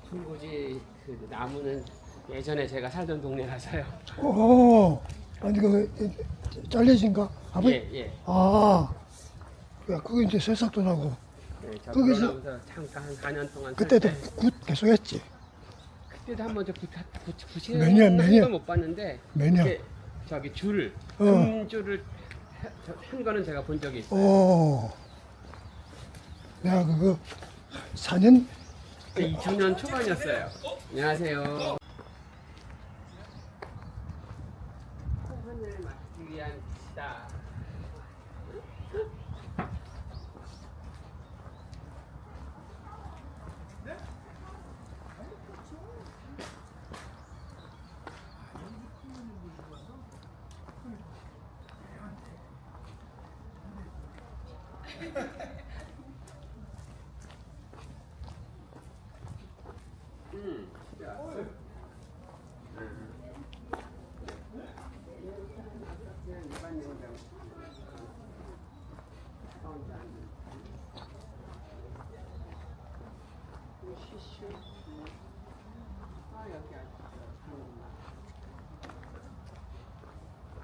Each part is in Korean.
풀고지 그 나무는 예전에 제가 살던 동네라서요. 오, 아니 잘려진가? 아버지? 예, 예. 아, 야, 그거 이제 새싹도 나고. 네, 저 거기서 그러면서 잠깐 한 4년 동안 그때도 살 때, 굿 계속했지. 그때도 한번 저 부시는 매년. 걸 못 봤는데 매년. 이렇게 저기 줄, 어. 금줄을 한 거는 제가 본 적이 있어요. 오, 내가 그거 4년 2000년 초반이었어요. 안녕하세요. 소원을 맡기 위한 시다. 야.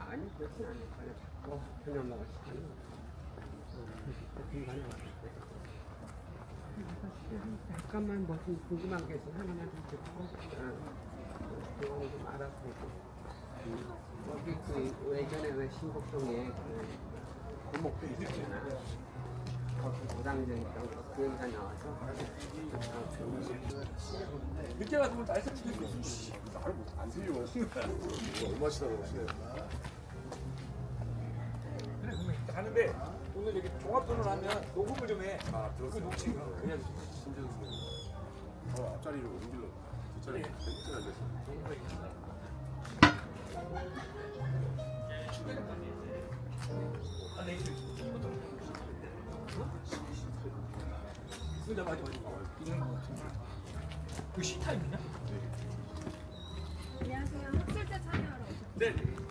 아니 그렇진 않을 거예요. 자꾸 그냥 먹었어요. 중간에 왔을 때. 잠깐만 무슨 궁금한 게 있으면 하나만 좀 듣고 그거 좀 알아보고 여기 그 예전에 왜 신곡동에 그 고목들 있었잖아. 거기 도당전 있던 그 얘기가 나와서 늦게 가서 날짜 찍을 수 있어. 나를 안 틀려. 얼마 지나고 그래. 그래 그러면 이따 하는데 오늘 여기 종합전을 하면 녹음을 좀 해. 아 들었어. 그 녹취 그냥 심지어 앞자리로 옮길러 뒷자리 끝까지 앉았어. 근데 맞아 있는 거 같은데. 그 시타임이냐? 안녕하세요. 학술제 참여하러 오셨어요. 네.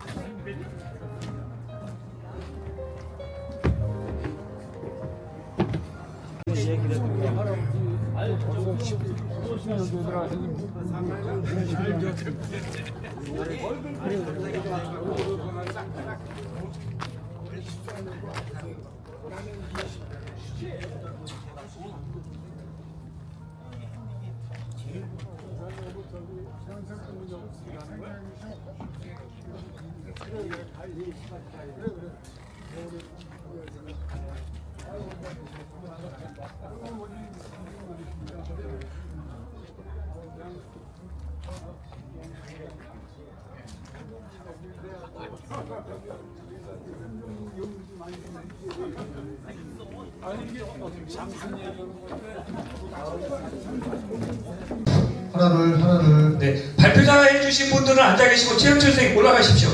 하나를 네, 발표자 해주신 분들은 앉아 계시고 최영철 선생님 올라가십시오.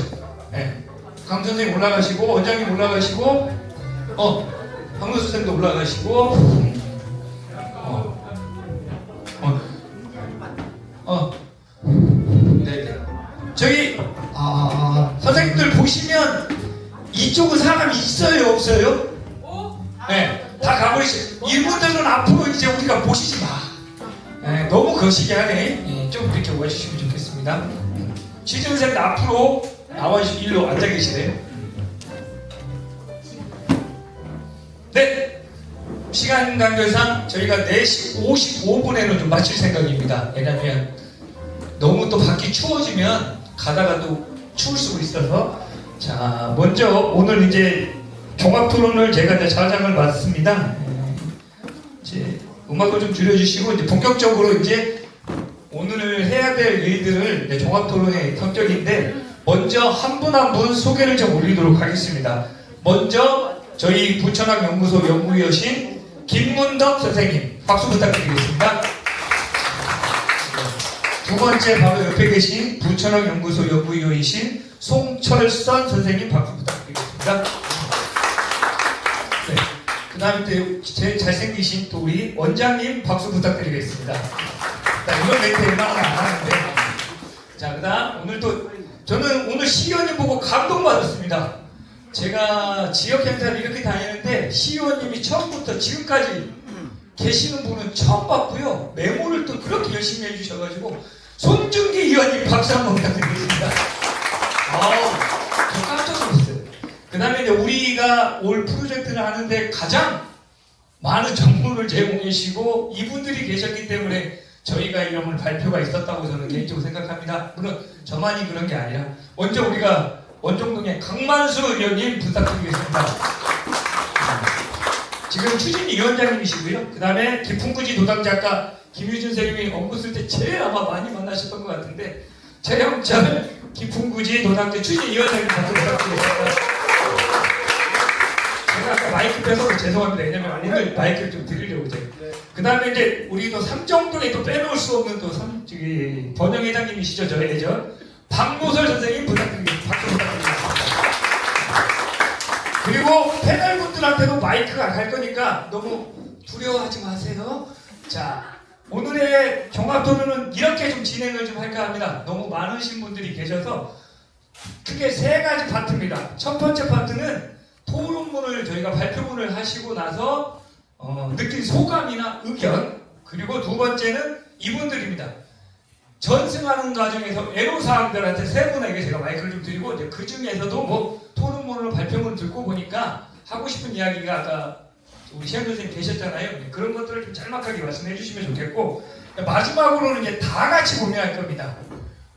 네, 강 선생님 올라가시고 원장님 올라가시고 박노 선생님도 올라가시고 네, 저기 선생님들 보시면 이쪽은 사람이 있어요 없어요? 네, 다 가버리시. 이분들은 앞으로 이제 우리가 보시지 마. 네, 너무 거시기 하네. 네, 좀 이렇게 와주시면 좋겠습니다. 취준생들 앞으로 나와주시고 일로 앉아 계시네요. 네, 시간 관계상 저희가 4시 55분에는 좀 마칠 생각입니다. 왜냐면 너무 또 밖이 추워지면 가다가 또 추울 수가 있어서. 자, 먼저 오늘 이제 종합토론을 제가 이제 자장을 맡습니다. 이제 음악을 좀 줄여주시고 이제 본격적으로 이제 오늘 해야 될 일들을 종합토론의 성격인데 먼저 한 분 한 분 소개를 좀 올리도록 하겠습니다. 먼저 저희 부천학 연구소 연구위원신 김문덕 선생님 박수 부탁드리겠습니다. 두 번째 바로 옆에 계신 부천학 연구소 연구위원이신 송철선 선생님 박수 부탁드리겠습니다. 네. 그 다음에 또 제일 잘생기신 또 우리 원장님 박수 부탁드리겠습니다. 이런 멘트 웬만하면 안 하는데. 자, 그 다음 오늘 또 저는 오늘 시의원님 보고 감동받았습니다. 제가 지역 행사를 이렇게 다니는데 시의원님이 처음부터 지금까지 계시는 분은 처음 봤고요. 메모를 또 그렇게 열심히 해주셔가지고 손준기 의원님 박수 한번 부탁드리겠습니다. 저 깜짝 놀랐어요. 그 다음에 이제 우리가 올 프로젝트를 하는데 가장 많은 정보를 제공해 주시고 이분들이 계셨기 때문에 저희가 이런 발표가 있었다고 저는 개인적으로 생각합니다. 물론 저만이 그런 게 아니라 먼저 우리가 원종동의 강만수 의원님 부탁드리겠습니다. 지금 추진위원장님이시고요. 그 다음에 깊은구지 도당작가 김유준 선생님이 언급했을 때 제일 아마 많이 만나셨던 것 같은데 최영철 깊은구지 도당제 추진위원장님 부탁드리겠습니다. 제가 아까 마이크 뺏어서 죄송합니다. 왜냐면 오늘 마이크를 좀 드리려고 제가. 그 다음에 이제 우리 또 삼정동에 또 빼놓을 수 없는 또 번영회장님이시죠. 저의 예전 박노설 선생님 부탁드리겠습니다. 박수 부탁드립니다. 그리고 패널분들한테도 마이크가 갈 거니까 너무 두려워하지 마세요. 자, 오늘의 종합토론은 이렇게 좀 진행을 좀 할까 합니다. 너무 많으신 분들이 계셔서 크게 세 가지 파트입니다. 첫 번째 파트는 토론문을 저희가 발표문을 하시고 나서 느낀 소감이나 의견, 그리고 두 번째는 이분들입니다. 전승하는 과정에서 애로사항들한테 세 분에게 제가 마이크를 좀 드리고 이제 그 중에서도 뭐 토론문으로 발표문을 듣고 보니까 하고 싶은 이야기가 아까 우리 시현 선생님 계셨잖아요. 그런 것들을 좀 짤막하게 말씀해 주시면 좋겠고 마지막으로는 이제 다 같이 고민할 겁니다.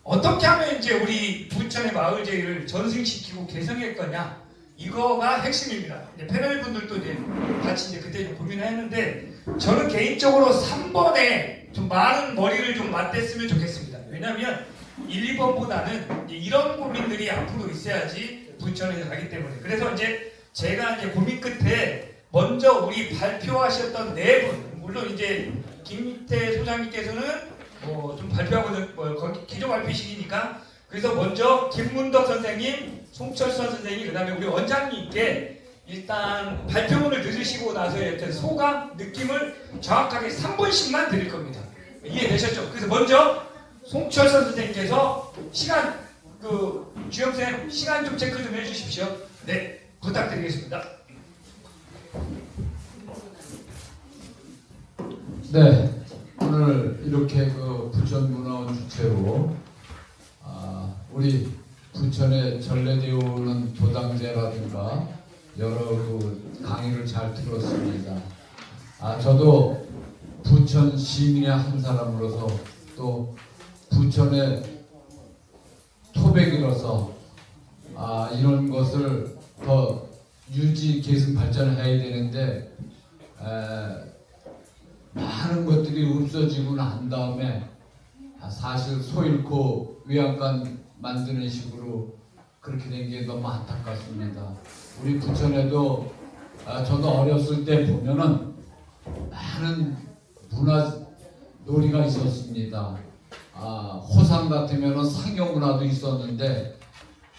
어떻게 하면 이제 우리 부천의 마을제의를 전승시키고 개성할 거냐, 이거가 핵심입니다. 이제 패널분들도 이제 같이 이제 그때 좀 고민을 했는데 저는 개인적으로 3번에 좀 많은 머리를 좀 맞댔으면 좋겠습니다. 왜냐하면 1, 2번보다는 이런 고민들이 앞으로 있어야지 부천에서 가기 때문에. 그래서 이제 제가 이제 고민 끝에 먼저 우리 발표하셨던 네 분, 물론 이제 김민태 소장님께서는 좀 발표하고 기조 발표식이니까 그래서 먼저 김문덕 선생님, 송철선 선생님, 그 다음에 우리 원장님께 일단 발표문을 들으시고 나서의 어떤 소감, 느낌을 정확하게 3분씩만 드릴 겁니다. 이해되셨죠? 그래서 먼저 송철선 선생님께서 시간, 주영쌤 시간 좀 체크 좀 해주십시오. 네, 부탁드리겠습니다. 네, 오늘 이렇게 부천문화원 주최로 우리 부천에 전래되어오는 도당제라든가 여러 강의를 잘 들었습니다. 저도 부천 시민의 한 사람으로서 또 부천의 토백이로서 이런 것을 더 유지 계승 발전해야 되는데 많은 것들이 없어지고 난 다음에 사실 소 잃고 외양간 만드는 식으로 그렇게 된 게 너무 안타깝습니다. 우리 부천에도 저도 어렸을 때 보면은 많은 문화 놀이가 있었습니다. 호상 같으면은 상여 문화도 있었는데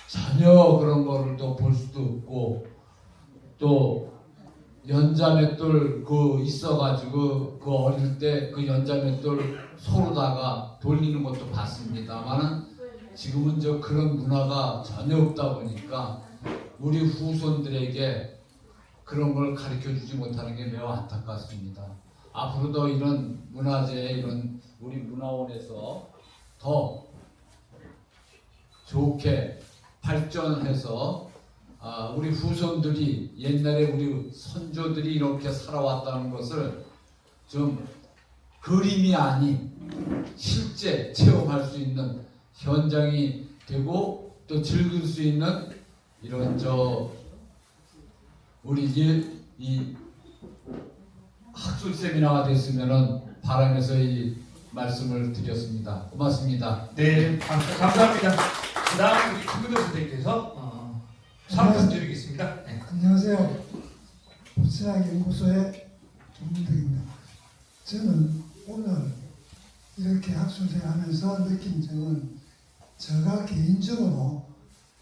전혀 그런 거를 또 볼 수도 없고 또 연자맷돌 있어가지고 어릴 때 연자맷돌 서로다가 돌리는 것도 봤습니다만은 지금은 그런 문화가 전혀 없다 보니까 우리 후손들에게 그런 걸 가르쳐 주지 못하는 게 매우 안타깝습니다. 앞으로도 이런 문화재, 이런 우리 문화원에서 더 좋게 발전해서 우리 후손들이 옛날에 우리 선조들이 이렇게 살아왔다는 것을 좀 그림이 아닌 실제 체험할 수 있는 현장이 되고 또 즐길 수 있는 이런 우리 이 학술 세미나가 됐으면은 바라면서 이 말씀을 드렸습니다. 고맙습니다. 네, 감사합니다. 그 다음 우리 김문덕 선생님께서 3분 드리겠습니다. 네. 안녕하세요. 부천학 연구소의 김문덕입니다. 저는 오늘 이렇게 학술생활 하면서 느낀 점은 제가 개인적으로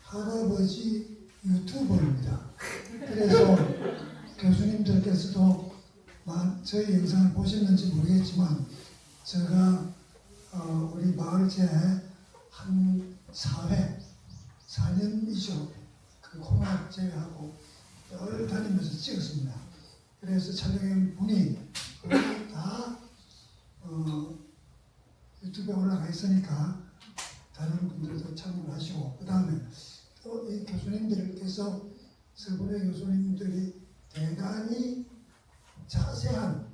할아버지 유튜버입니다. 그래서 교수님들께서도 저희 영상을 보셨는지 모르겠지만 제가 우리 마을제 한 4년이죠. 홍합제하고 늘 다니면서 찍었습니다. 그래서 촬영한 분이 다 유튜브에 올라가 있으니까 다른 분들도 참여를 하시고, 그 다음에 또 이 교수님들께서 세 분의 교수님들이 대단히 자세한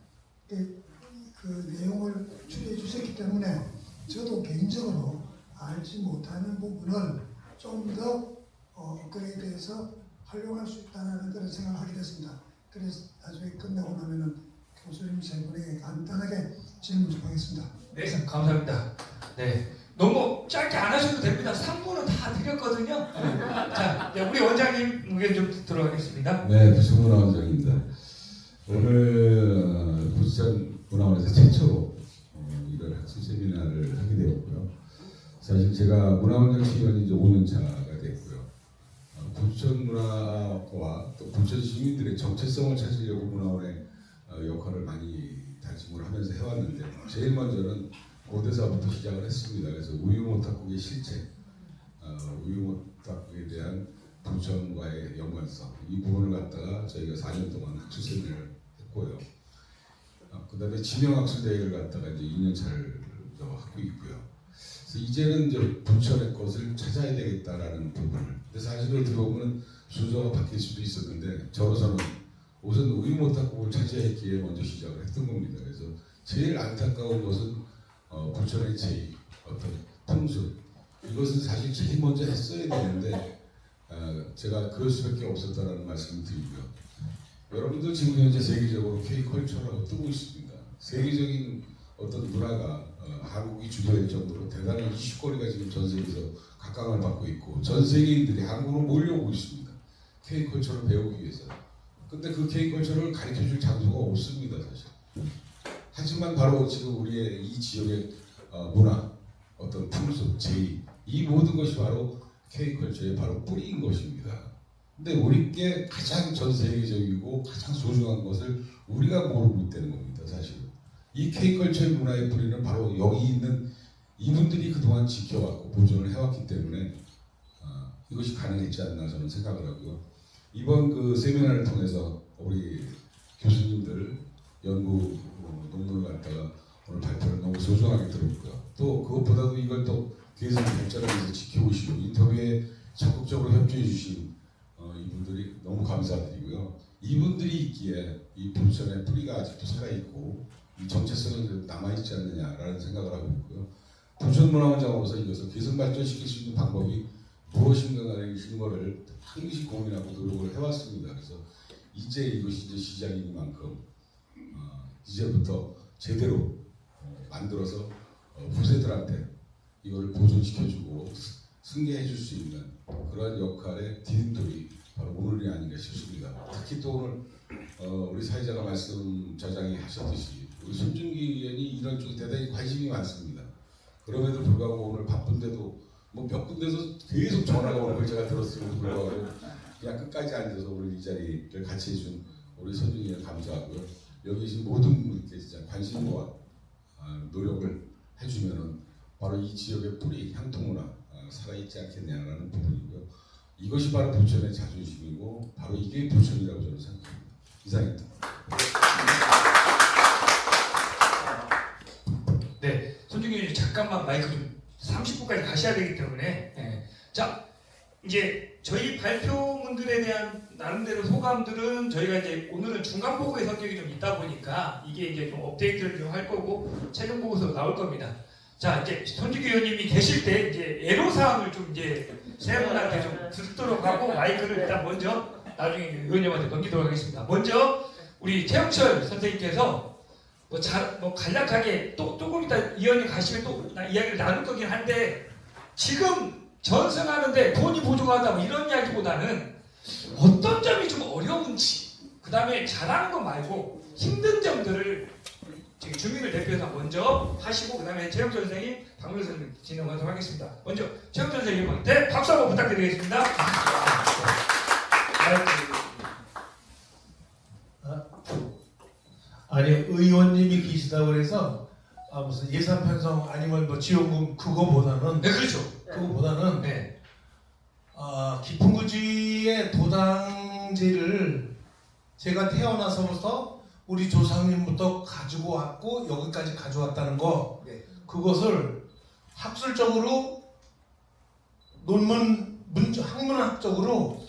그 내용을 추리해 주셨기 때문에 저도 개인적으로 알지 못하는 부분을 좀 더 업그레이드해서 활용할 수 있다는 그런 생각을 하게 됐습니다. 그래서 나중에 끝나고 나면은 교수님 세 분에게 간단하게 질문 좀 하겠습니다. 네, 감사합니다. 네, 너무 짧게 안 하셔도 됩니다. 3분은 다 드렸거든요. 자, 우리 원장님 의견 좀 듣도록 하겠습니다. 네, 부천문화 원장입니다. 오늘 부천 문화원에서 최초로 이런 학술 세미나를 하게 되었고요. 사실 제가 문화원장 시간이 이제 5년 차가 됐고요. 부천 문화와 또 부천 시민들의 정체성을 찾으려고 문화원의 역할을 많이 다짐을 하면서 해왔는데, 제일 먼저는 고대사부터 시작을 했습니다. 그래서 우유모탁국의 실체, 우유모탁국에 대한 부천과의 연관성, 이 부분을 갖다가 저희가 4년 동안 학술 세미나를 했고요. 그 다음에 진영학술 대회를 갖다가 이제 2년 차를 하고 있고요. 그래서 이제는 이제 부천의 것을 찾아야 되겠다라는 부분을. 근데 사실은 들어보면 순서가 바뀔 수도 있었는데, 저로서는 우선 우유모탁국을 찾아야 했기에 먼저 시작을 했던 겁니다. 그래서 제일 안타까운 것은 부천의 제 어떤 풍습, 이것은 사실 제일 먼저 했어야 되는데 제가 그럴 수밖에 없었다라는 말씀을 드리고요. 여러분들 지금 현재 세계적으로 K컬처라고 뜨고 있습니다. 세계적인 어떤 문화가 한국이 주도할 정도로 대단한 이슈거리가 지금 전 세계에서 각광을 받고 있고, 전 세계인들이 한국으로 몰려오고 있습니다. K컬처를 배우기 위해서. 근데 그 K컬처를 가르쳐줄 장소가 없습니다, 사실. 하지만 바로 지금 우리의 이 지역의 문화, 어떤 풍습, 제의, 이 모든 것이 바로 K컬처의 바로 뿌리인 것입니다. 근데 우리께 가장 전 세계적이고 가장 소중한 것을 우리가 모르고 있다는 겁니다, 사실. 이 K컬처의 문화의 뿌리는 바로 여기 있는 이분들이 그동안 지켜왔고 보존을 해왔기 때문에 이것이 가능했지 않나 저는 생각을 하고요. 이번 그 세미나를 통해서 우리 교수님들 연구 논문을 갖다가 오늘 발표를 너무 소중하게 들었고요. 또 그것보다도 이걸 또 계속 발전하면서 지켜보시고 인터뷰에 적극적으로 협조해 주신 이분들이 너무 감사드리고요. 이분들이 있기에 이 부천의 뿌리가 아직도 살아있고 이 정체성이 남아있지 않느냐라는 생각을 하고 있고요. 부천문화원장으로서 이것을 계속 발전시킬 수 있는 방법이 무엇인가라는 거를 항시 고민하고 노력을 해왔습니다. 그래서 이제 이것이 이제 시작이니만큼 이제부터 제대로 만들어서 후세들한테 이거를 보존시켜주고 승계해줄 수 있는 그러한 역할의 디딤돌이 바로 오늘이 아닌가 싶습니다. 특히 또 오늘 우리 사회자가 말씀 자장이 하셨듯이 우리 손준기 의원이 이런 쪽에 대단히 관심이 많습니다. 그럼에도 불구하고 오늘 바쁜데도 뭐 몇 군데서 계속 전화가 오는 걸 제가 들었음에도 불구하고 그냥 끝까지 앉아서 오늘 이 자리를 같이 해준 우리 손준기 의원 감사하고요. 여기 계신 모든 분들께 진짜 관심과 노력을 해주면은 바로 이 지역의 뿌리 향토문화 살아있지 않겠냐라는 부분이고요. 이것이 바로 부천의 자존심이고 바로 이게 부천이라고 저는 생각합니다. 이상입니다. 네, 손준기 의원님 잠깐만 마이크 좀 30분까지 가셔야 되기 때문에 자, 이제 저희 발표문들에 대한 나름대로 소감들은 저희가 이제 오늘은 중간 보고의 성격이 좀 있다 보니까 이게 이제 좀 업데이트를 좀 할 거고 최종 보고서 나올 겁니다. 자, 이제 손준기 의원님이 계실 때 이제 애로사항을 좀 이제 세 분한테 좀 듣도록 하고 마이크를 일단 먼저 나중에 의원님한테 넘기도록 하겠습니다. 먼저 우리 최영철 선생님께서 뭐 간략하게 또 조금 이따 의원님 가시면 또 이야기를 나눌 거긴 한데 지금 전승하는데 돈이 부족하다 뭐 이런 이야기보다는 어떤 점이 좀 어려운지 그 다음에 잘하는 거 말고 힘든 점들을 주민을 대표해서 먼저 하시고 그 다음에 최영철 선생님, 박문호 선생님 진행하도록 하겠습니다. 먼저 최영철 선생님한테 박수 한번 부탁드리겠습니다. 아니 의원님이 계시다고 그래서 무슨 예산 편성 아니면 뭐 지원금 그거보다는 네, 그렇죠. 그거보다는 네. 깊은 구지의 도당제를 제가 태어나서부터 우리 조상님부터 가지고 왔고 여기까지 가져왔다는 거 네. 그것을 학술적으로 학문학적으로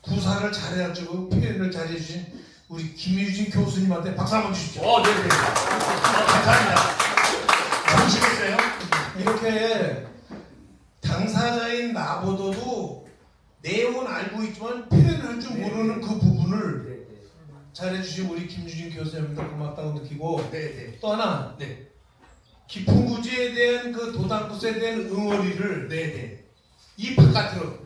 구사를 잘해가지고 표현을 잘해주신 우리 김유진 교수님한테 박수 한번 주십시오. 네네. 감사합니다. 정식했어요? 이렇게 당사자인 나보다도 내용은 알고 있지만 표현할 줄 모르는 그 부분을 네, 네. 잘해주신 우리 김유진 교수님한테 고맙다고 느끼고 네네. 또 하나 네. 깊은 구지에 대한 그 도당굿에 대한 응어리를 네네. 이 바깥으로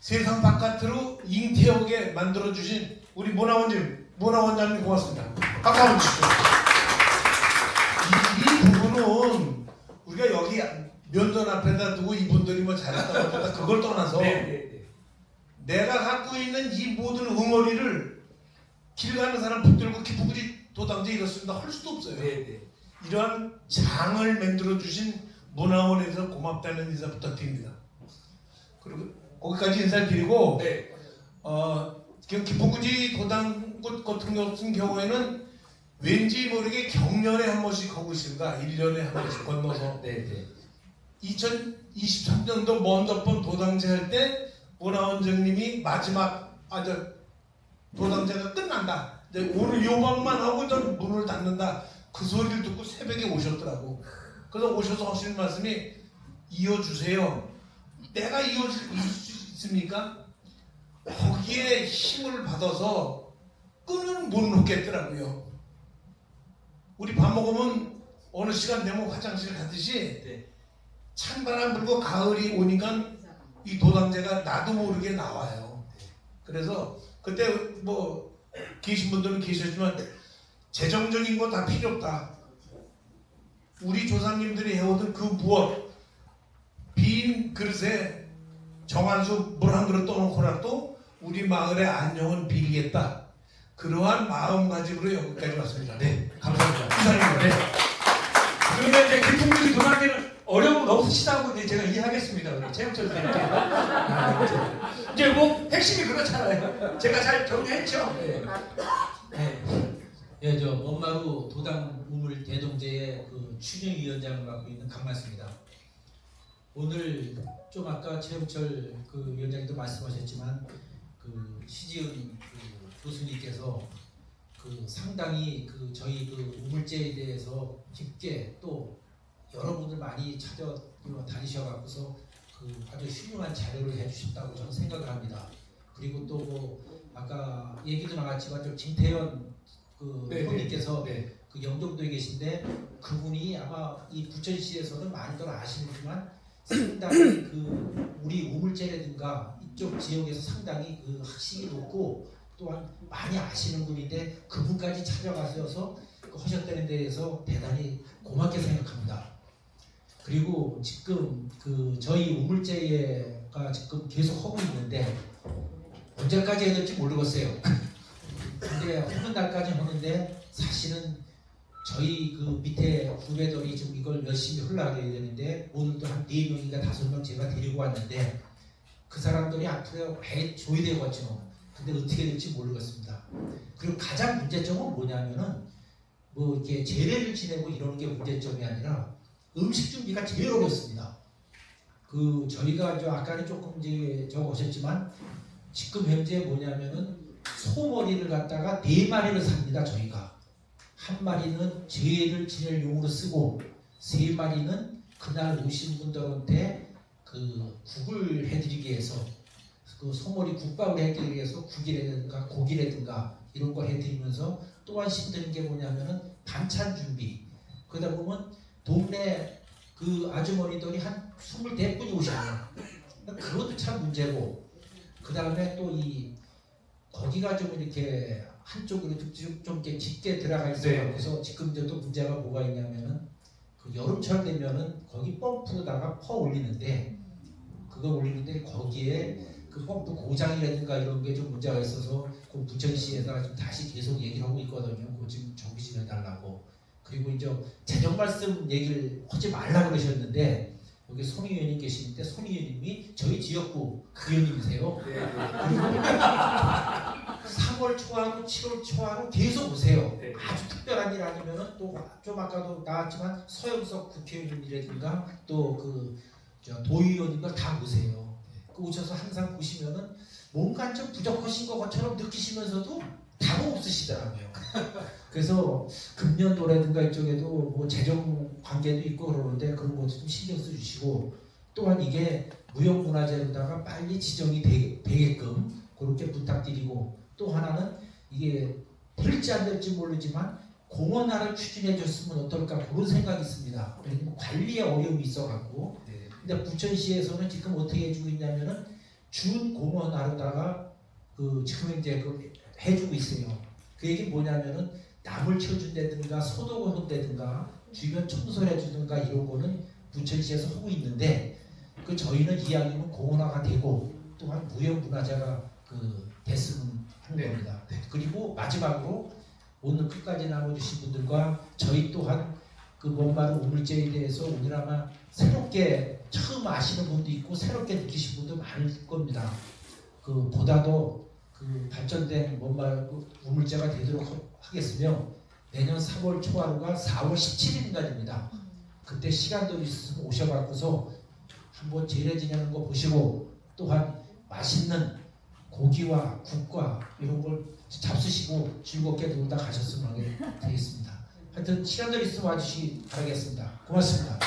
세상 바깥으로 잉태하게 만들어주신 우리 문화원장님 고맙습니다. 박수 한번 주시죠. 이 부분은 우리가 여기 면전 앞에다 두고 이분들이 뭐 잘했다고 하다 그걸 떠나서 네네네. 내가 갖고 있는 이 모든 응어리를 길 가는 사람 붙들고 깊은 구지 도당제 이렇습니다 할 수도 없어요. 네네. 이러한 장을 만들어 주신 문화원에서 고맙다는 인사 부탁드립니다. 그리고 거기까지 인사를 드리고 네. 깊은구지 도당곳 같은 경우에는 왠지 모르게 경년에 한 번씩 하고 있습니다. 1년에 한 번씩 건너서 네네. 2023년도 먼저번 도당제 할 때 문화원장님이 마지막 도당제가 끝난다. 이제 오늘 요방만 하고 전 문을 닫는다. 그 소리를 듣고 새벽에 오셨더라고. 그래서 오셔서 하시는 말씀이 이어주세요. 내가 이어줄 수 있습니까? 거기에 힘을 받아서 끈은 못 놓겠더라고요. 우리 밥 먹으면 어느 시간 되면 화장실 가듯이 네. 찬바람 불고 가을이 오니까 이 도당제가 나도 모르게 나와요. 그래서 그때 뭐 계신 분들은 계셨지만 재정적인 거 다 필요 없다. 우리 조상님들이 해오던 그 무엇 빈 그릇에 정한수 물 한 그릇 떠놓고라도 우리 마을의 안녕은 빌겠다. 그러한 마음가짐으로 여기까지 왔습니다. 네. 감사합니다. 이상입니다. 네. 그러면 이제 깊은구지 도당제는 어려움은 없으시다고 이제 제가 이해하겠습니다. 우리 최영철 선생님께. 이제 뭐 핵심이 그렇잖아요. 제가 잘 정리했죠. 네. 네. 예, 저 엄마루 도당 우물 대동제의 그 추진위원장을 맡고 있는 강만수입니다. 오늘 좀 아까 최영철 그 위원장님도 말씀하셨지만 그 시지은 그 교수님께서 그 상당히 그 저희 그 우물제에 대해서 깊게 또 여러분들 많이 찾아다니셔갖고서 그 아주 훌륭한 자료를 해주셨다고 저는 생각을 합니다. 그리고 또 뭐 아까 얘기도 나왔지만 좀 김태현 그 네, 형님께서 네. 그 영종도에 계신데 그분이 아마 이 부천시에서는 많이들 아시지만 상당히 그 우리 우물제라든가 이쪽 지역에서 상당히 그 학식이 높고 또한 많이 아시는 분인데 그분까지 찾아가셔서 그 하셨다는 데에서 대단히 고맙게 생각합니다. 그리고 지금 그 저희 우물제가 지금 계속 하고 있는데 언제까지 해야 될지 모르겠어요. 근데 하는 날까지 하는데 사실은 저희 그 밑에 후배들이 지금 이걸 열심히 흘러가게 되는데 오늘도 한 4명인가 5명 제가 데리고 왔는데 그 사람들이 앞으로 해줘야 되겠죠. 근데 어떻게 될지 모르겠습니다. 그리고 가장 문제점은 뭐냐면은 뭐 이렇게 제례를 지내고 이러는 게 문제점이 아니라 음식 준비가 제일 어렵습니다. 그 저희가 저 아까는 조금 이제 저거 하셨지만 지금 현재 뭐냐면은 소머리를 갖다가 4마리를 삽니다. 저희가 한 마리는 제를 지낼 용으로 쓰고 3마리는 그날 오신 분들한테 그 국을 해드리기 위해서 그 소머리 국밥을 해드리기 위해서 국이라든가 고기라든가 이런 걸 해드리면서 또한 힘드는 게 뭐냐면은 반찬 준비. 그러다 보면 동네 그 아주머니들이 한 24분이 오시네요. 그것도 참 문제고 그 다음에 또 이 거기가 좀 이렇게 한쪽으로 좀 이렇게 깊게 들어가 있어요. 네. 그래서 지금 이제 또 문제가 뭐가 있냐면은 그 여름철 되면은 거기 펌프로다가 퍼 올리는데 그거 올리는데 거기에 그 펌프 고장이라든가 이런 게 좀 문제가 있어서 그 부천시에다가 좀 다시 계속 얘기를 하고 있거든요. 그거 지금 정비 좀 해달라고. 그리고 이제 재정 말씀 얘기를 하지 말라 그러셨는데 여기 손 의원님 계시는데 손 의원님이 저희 지역구 그 의원님이세요. 3월 초하고 7월 초하고 계속 오세요. 네. 아주 특별한 일 아니면은 또 좀 아까도 나왔지만 서영석 국회의원이라든가 또 그 도의원인가 다 오세요. 그 오셔서 항상 보시면은 뭔가 좀 부족하신 것처럼 느끼시면서도 답은 없으시더라고요. 그래서 금년도라든가 이쪽에도 뭐 재정 관계도 있고 그러는데 그런 것도 좀 신경 써주시고 또한 이게 무형문화재로다가 빨리 지정이 되게끔 그렇게 부탁드리고 또 하나는 이게 될지 안 될지 모르지만 공원화를 추진해 줬으면 어떨까 그런 생각이 있습니다. 왜냐면 관리에 어려움이 있어갖고 근데 부천시에서는 지금 어떻게 해주고 있냐면은 준 공원화로다가 그 지금 이제 그 해주고 있어요. 그 얘기 뭐냐면은 나물 쳐준다든가 소독을 한다든가 주변 청소를 해주든가 이런 거는 부천시에서 하고 있는데 그 저희는 이왕이면 공원화가 되고 또한 무형문화재가 그 됐으면 하는 겁니다. 그리고 마지막으로 오늘 끝까지 남아주신 분들과 저희 또한 그 먼마루 우물재에 대해서 오늘 아마 새롭게 처음 아시는 분도 있고 새롭게 느끼신 분도 많을 겁니다. 그 보다도 그 발전된 먼마루 우물재가 되도록 하겠으며 내년 3월 초하루가 4월 17일인가입니다. 그때 시간도 있으면 오셔갖고서 한번 제례 지내는 거 보시고 또한 맛있는 고기와 국과 이런 걸 잡수시고 즐겁게 놀다 가셨으면 되겠습니다. 하여튼 시간들 있으면 와주시기 바라겠습니다. 고맙습니다.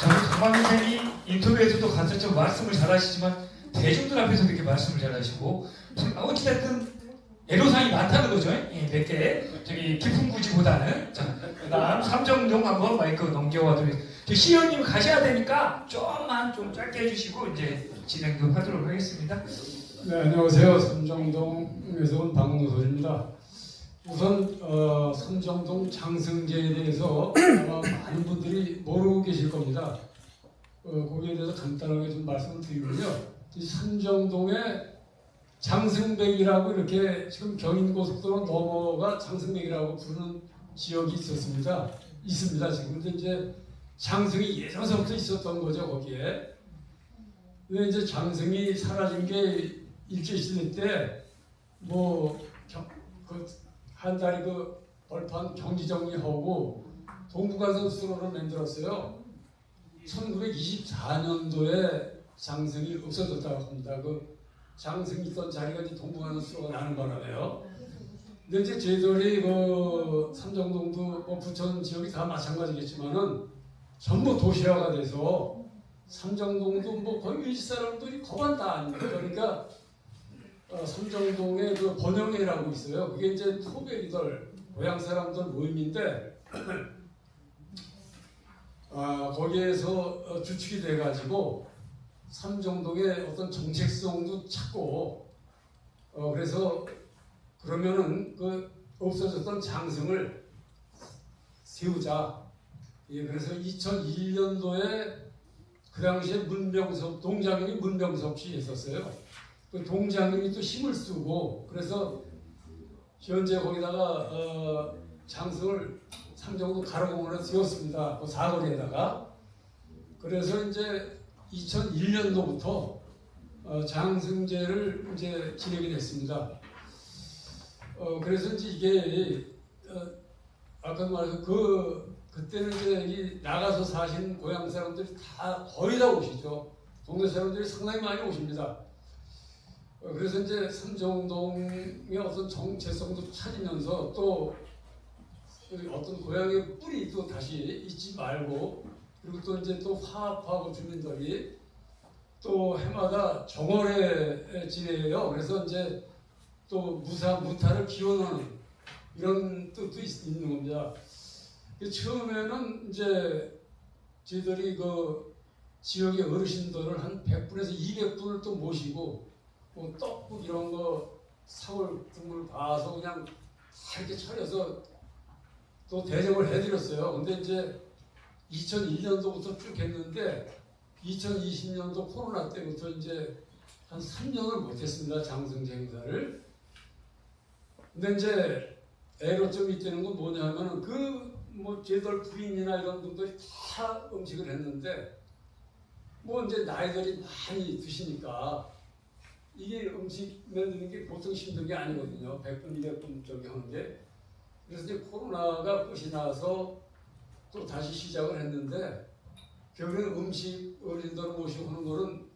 저는 강만희 선생님이 인터뷰에서도 간접적으로 말씀을 잘하시지만 대중들 앞에서도 이렇게 말씀을 잘하시고 어찌됐든 애로사항이 많다는 거죠. 몇 개. 저기 깊은 구지보다는. 자, 그다음 삼정동 한번 마이크 넘겨와드리겠습니다. 시의원님 가셔야 되니까 좀만 좀 짧게 해주시고 이제 진행도 하도록 하겠습니다. 네, 안녕하세요. 삼정동에서 온 박노솔입니다. 우선 삼정동 장승제에 대해서 아마 많은 분들이 모르고 계실 겁니다. 거기에 대해서 간단하게 좀 말씀을 드리면요. 이 삼정동에 장승백이라고 이렇게 지금 경인고속도로 넘어가 장승백이라고 부르는 지역이 있습니다. 지금 근데 이제 장승이 예전서부터 있었던 거죠 거기에. 근데 이제 장승이 사라진 게 일제시대 때 뭐 한 달이 그 벌판 경지 정리하고 동부간선수로를 만들었어요. 1924년도에 장승이 없어졌다고 합니다. 그 장승이 있던 자리가 이제 동부간선수로가 나는 바람에요. 근데 이제 저희들이 그 삼정동도 뭐 부천 지역이 다 마찬가지겠지만은 전부 도시화가 돼서 삼정동도 뭐 거의 이 사람들이 거반 다 아닙니까? 그러니까 삼정동에 그 번영회라고 있어요. 그게 이제 토백이들 고향 사람들 모임인데 거기에서 주축이 돼가지고 삼정동의 어떤 정책성도 찾고 그래서 그러면은 그 없어졌던 장승을 세우자. 예, 그래서 2001년도에 그 당시에 문병섭 동장님이 문병섭 씨 했었어요. 그 동장님이 또 힘을 쓰고 그래서 현재 거기다가 장승을 삼정동 가로공원에 세웠습니다. 그 사거리에다가. 그래서 이제 2001년도부터 장승제를 이제 진행이 됐습니다. 그래서 이제 이게 아까도 말해서 그때는 이제 나가서 사시는 고향 사람들이 다 거의 다 오시죠. 동네 사람들이 상당히 많이 오십니다. 그래서 이제 삼정동의 어떤 정체성도 찾으면서 또 어떤 고향의 뿌리 또 다시 잊지 말고 그리고 또 이제 또 화합하고 주민들이 또 해마다 정월에 지내요. 그래서 이제 또 무타를 기원하는 이런 뜻도 있는 겁니다. 처음에는 이제 저희들이 그 지역의 어르신들을 한 100분에서 200분을 또 모시고 뭐 떡국 이런 거 사골 국물 봐서 그냥 다 이렇게 차려서 또 대접을 해드렸어요. 근데 이제 2001년도부터 쭉 했는데 2020년도 코로나 때부터 이제 한 3년을 못했습니다. 장승제 행사를. 근데 이제 애로점이 있다는 건 뭐냐면은 뭐 제들 부인이나 이런 분들이 다 음식을 했는데 뭐 이제 나이들이 많이 드시니까 이게 음식 만드는 게 보통 힘든 게 아니거든요. 100분, 200분 저기 하는 게. 그래서 이제 코로나가 끝이 나서 또 다시 시작을 했는데 결국엔 음식 어린이들 모시고 하는 거는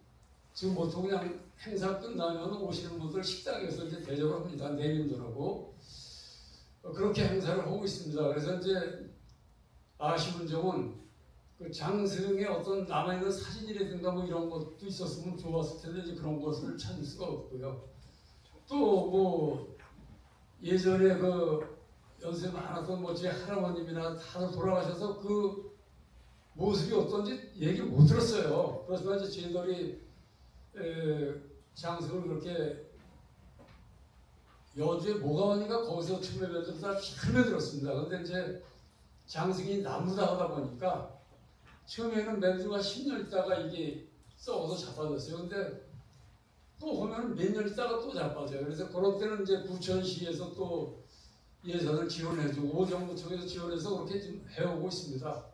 지금 보통 그냥 행사 끝나면 오시는 분들 식당에서 이제 대접을 합니다. 내민들하고 그렇게 행사를 하고 있습니다. 그래서 이제 아쉬운 점은 그 장승의 어떤 남아있는 사진이라든가 뭐 이런 것도 있었으면 좋았을 텐데 이제 그런 것을 찾을 수가 없고요. 또 뭐 예전에 그 연세 많았던 뭐 제 할아버님이나 다들 돌아가셔서 그 모습이 어떤지 얘기를 못 들었어요. 그렇지만 이제 저희들이 장승을 그렇게 여주의 모가원인가 거기서 처음에 뵙던 다 처음에 들었습니다. 그런데 이제 장승이 나무다 하다 보니까 처음에는 맨주가 10년 있다가 이게 썩어서 자빠졌어요. 근데 또 보면 몇 년 있다가 또 자빠져요. 그래서 그런 때는 이제 부천시에서 또 예산을 지원해주고 정부청에서 지원해서 그렇게 좀 해오고 있습니다.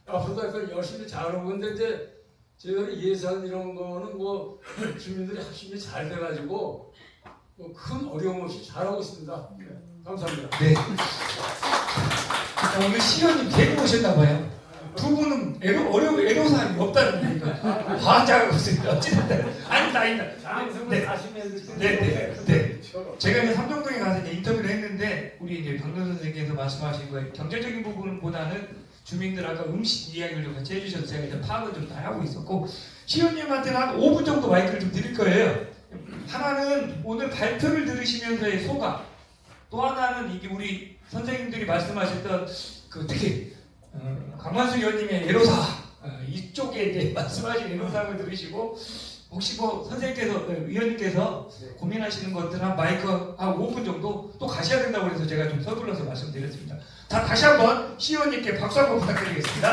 앞으로도 하여튼 열심히 잘하고 있는데 이제 저희가 예산 이런 거는 뭐 주민들이 합심이 잘 돼가지고 뭐 큰 어려움 없이 잘하고 있습니다. 감사합니다. 네. 오늘 시연님 데리고 오셨나봐요. 두 분은 애로사항이 없다는 얘기가 환장하고 있습니다. 어찌됐든 아니다. 장승을 다시 네. 제가 이제 삼정동에 가서 이제 인터뷰를 했는데 우리 이제 박노 선생님께서 말씀하신 거에 경제적인 부분보다는 주민들 아까 음식 이야기를 좀 같이 해주셔서 제가 이제 파악을 좀 다 하고 있었고 시연님한테는 한 5분 정도 마이크를 좀 드릴 거예요. 하나는 오늘 발표를 들으시면서의 소감, 또 하나는 이게 우리 선생님들이 말씀하셨던 그 특히 강만수 의원님의 애로사 이쪽에 이제 말씀하신 애로사항을 들으시고 혹시 뭐 선생님께서 의원님께서 고민하시는 것들 한 마이크 한 5분 정도 또 가셔야 된다고 해서 제가 좀 서둘러서 말씀드렸습니다. 자, 다시 한번 시 의원님께 박수 한번 부탁드리겠습니다.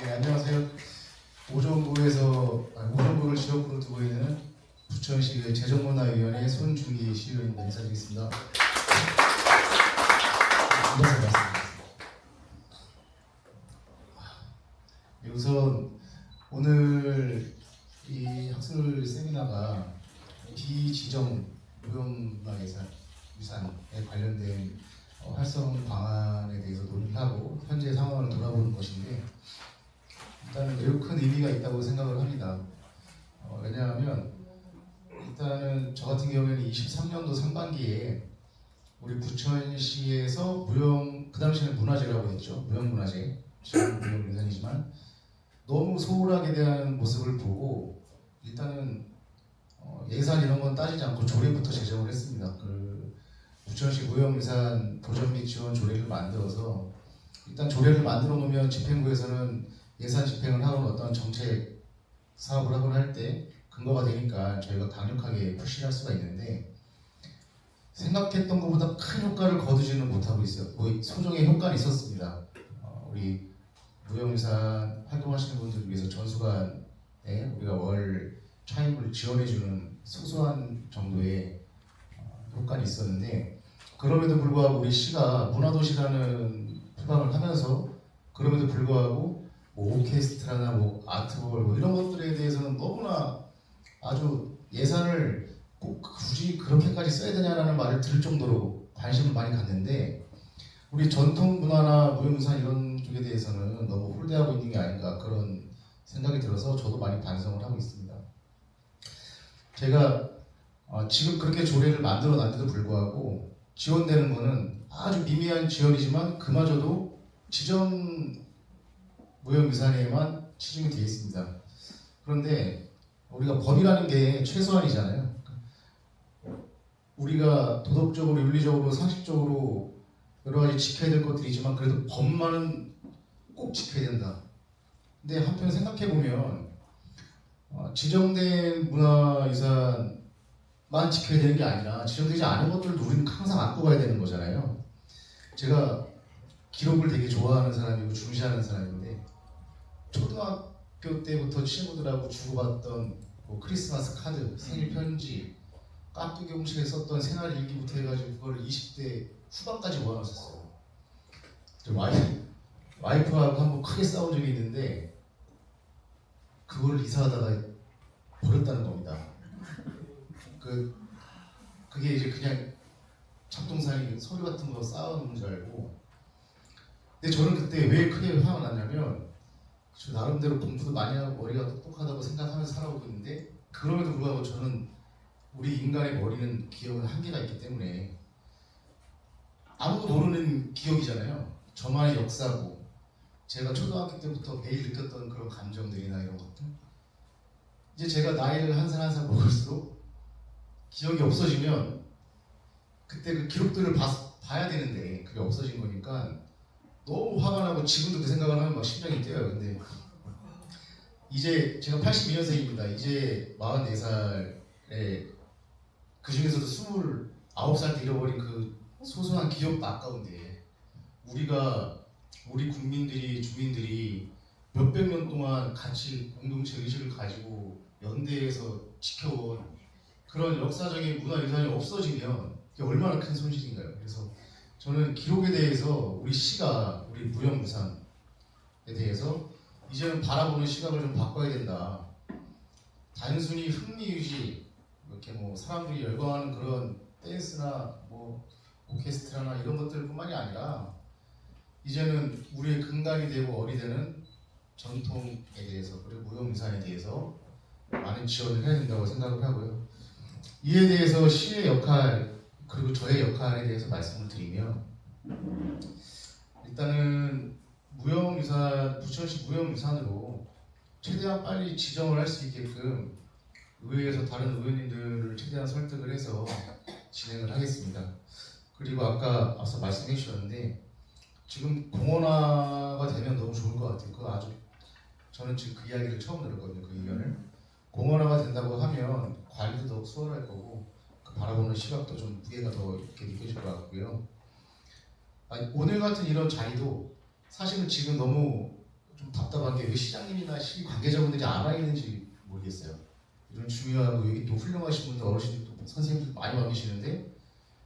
네, 안녕하세요. 오정부를 지역구로 두고 있는 부천시 재정문화위원회 손준기 시의원입니다. 인사드리겠습니다. 우선 오늘 이 학술 세미나가 비지정 무형문화유산에 관련된 활성 방안에 대해서 논의를 하고 현재 상황을 돌아보는 것인데 일단은 매우 큰 의미가 있다고 생각을 합니다. 왜냐하면 일단은 저 같은 경우에는 23년도 상반기에 우리 부천시에서 그 당시에는 문화재라고 했죠. 무형문화재, 지금 무형유산이지만 너무 소홀하게 대한 모습을 보고 일단은 예산 이런 건 따지지 않고 조례부터 제정을 했습니다. 그 부천시 무형유산 보전 및 지원 조례를 만들어서 일단 조례를 만들어 놓으면 집행부에서는 예산 집행을 하거나 어떤 정책 사업을 하거나 할 때 근거가 되니까 저희가 강력하게 푸시할 수가 있는데 생각했던 것보다 큰 효과를 거두지는 못하고 있어요. 뭐 소정의 효과는 있었습니다. 우리 무형유산 활동하시는 분들을 위해서 전수관에 우리가 월 차입을 지원해주는 소소한 정도의 효과는 있었는데 그럼에도 불구하고 우리 시가 문화도시라는 표방을 하면서 그럼에도 불구하고 뭐 오케스트라나 뭐 아트볼 뭐 이런 것들에 대해서는 너무나 아주 예산을 꼭 굳이 그렇게까지 써야 되냐라는 말을 들을 정도로 관심을 많이 갖는데 우리 전통 문화나 무형유산 이런 쪽에 대해서는 너무 홀대하고 있는 게 아닌가 그런 생각이 들어서 저도 많이 반성을 하고 있습니다. 제가 지금 그렇게 조례를 만들어 놨는데도 불구하고 지원되는 거는 아주 미미한 지원이지만 그마저도 지정 무형유산에만 치중이 되어 있습니다. 그런데 우리가 법이라는 게 최소한이잖아요. 우리가 도덕적으로, 윤리적으로, 상식적으로 여러 가지 지켜야 될 것들이 있지만 그래도 법만은 꼭 지켜야 된다. 근데 한편 생각해 보면 지정된 문화유산만 지켜야 되는 게 아니라 지정되지 않은 것들도 우리는 항상 안고 가야 되는 거잖아요. 제가 기록을 되게 좋아하는 사람이고 중시하는 사람인데 초등학교 때부터 친구들하고 주고받던 뭐 크리스마스 카드, 생일 편지, 깍두기 공식에 썼던 생활일기부터 해가지고 그걸 20대 후반까지 모아놨었어요. 와이프하고 한번 크게 싸운 적이 있는데 그걸 이사하다가 버렸다는 겁니다. 그게 이제 그냥 잡동사니 서류 같은 거 쌓아놓은 줄 알고. 근데 저는 그때 왜 크게 화가 났냐면 저 나름대로 공부도 많이 하고 머리가 똑똑하다고 생각하면서 살아오고 있는데 그럼에도 불구하고 저는 우리 인간의 머리는 기억은 한계가 있기 때문에 아무도 모르는 기억이잖아요. 저만의 역사고 제가 초등학교 때부터 매일 느꼈던 그런 감정들이나 이런 것들 이제 제가 나이를 한 살 한 살 먹을수록 기억이 없어지면 그때 그 기록들을 봐야 되는데 그게 없어진 거니까 너무 화가 나고 지금도 그 생각을 하면 막 심장이 뛰어요. 근데 이제 제가 82년생입니다. 이제 44살에 그 중에서도 29살 때 잃어버린 그 소소한 기억도 아까운데 우리 국민들이 주민들이 몇백 년 동안 같이 공동체 의식을 가지고 연대해서 지켜온 그런 역사적인 문화유산이 없어지면 이게 얼마나 큰 손실인가요? 그래서 저는 기록에 대해서 우리 시가 우리 무형유산에 대해서 이제는 바라보는 시각을 좀 바꿔야 된다. 단순히 흥미유지 이렇게 뭐 사람들이 열광하는 그런 댄스나 뭐 오케스트라나 이런 것들뿐만이 아니라 이제는 우리의 근간이 되고 어리 되는 전통에 대해서 그리고 무형유산에 대해서 많은 지원을 해야 된다고 생각을 하고요. 이에 대해서 시의 역할 그리고 저의 역할에 대해서 말씀을 드리면 일단은 무형유산, 부천시 무형유산으로 최대한 빨리 지정을 할 수 있게끔 의회에서 다른 의원님들을 최대한 설득을 해서 진행을 하겠습니다. 그리고 아까 앞서 말씀해 주셨는데 지금 공원화가 되면 너무 좋을 것 같아요. 그거 아주 저는 지금 그 이야기를 처음 들었거든요. 그 의견을. 공원화가 된다고 하면 관리도 더욱 수월할 거고 그 바라보는 시각도 좀 무게가 더 이렇게 느껴질 것 같고요. 오늘 같은 이런 자리도 사실은 지금 너무 좀 답답한 게 왜 시장님이나 시 관계자분들이 안 와 있는지 모르겠어요. 이런 중요하고 여기 또 훌륭하신 분들 어르신들 선생님들 많이 와 계시는데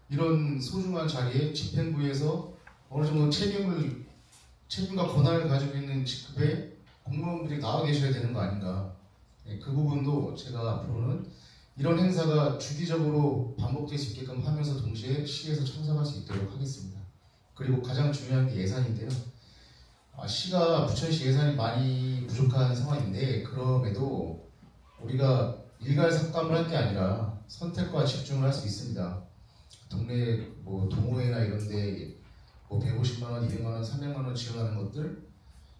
이런 소중한 자리에 집행부에서 어느 정도 책임과 권한을 가지고 있는 직급의 공무원들이 나와 계셔야 되는 거 아닌가. 그 부분도 제가 앞으로는 이런 행사가 주기적으로 반복될 수 있게끔 하면서 동시에 시에서 참석할 수 있도록 하겠습니다. 그리고 가장 중요한 게 예산인데요. 시가 부천시 예산이 많이 부족한 상황인데 그럼에도 우리가 일괄삭감을 할 게 아니라 선택과 집중을 할 수 있습니다. 동네 뭐 동호회나 이런데 뭐 150만 원, 200만 원, 300만 원 지원하는 것들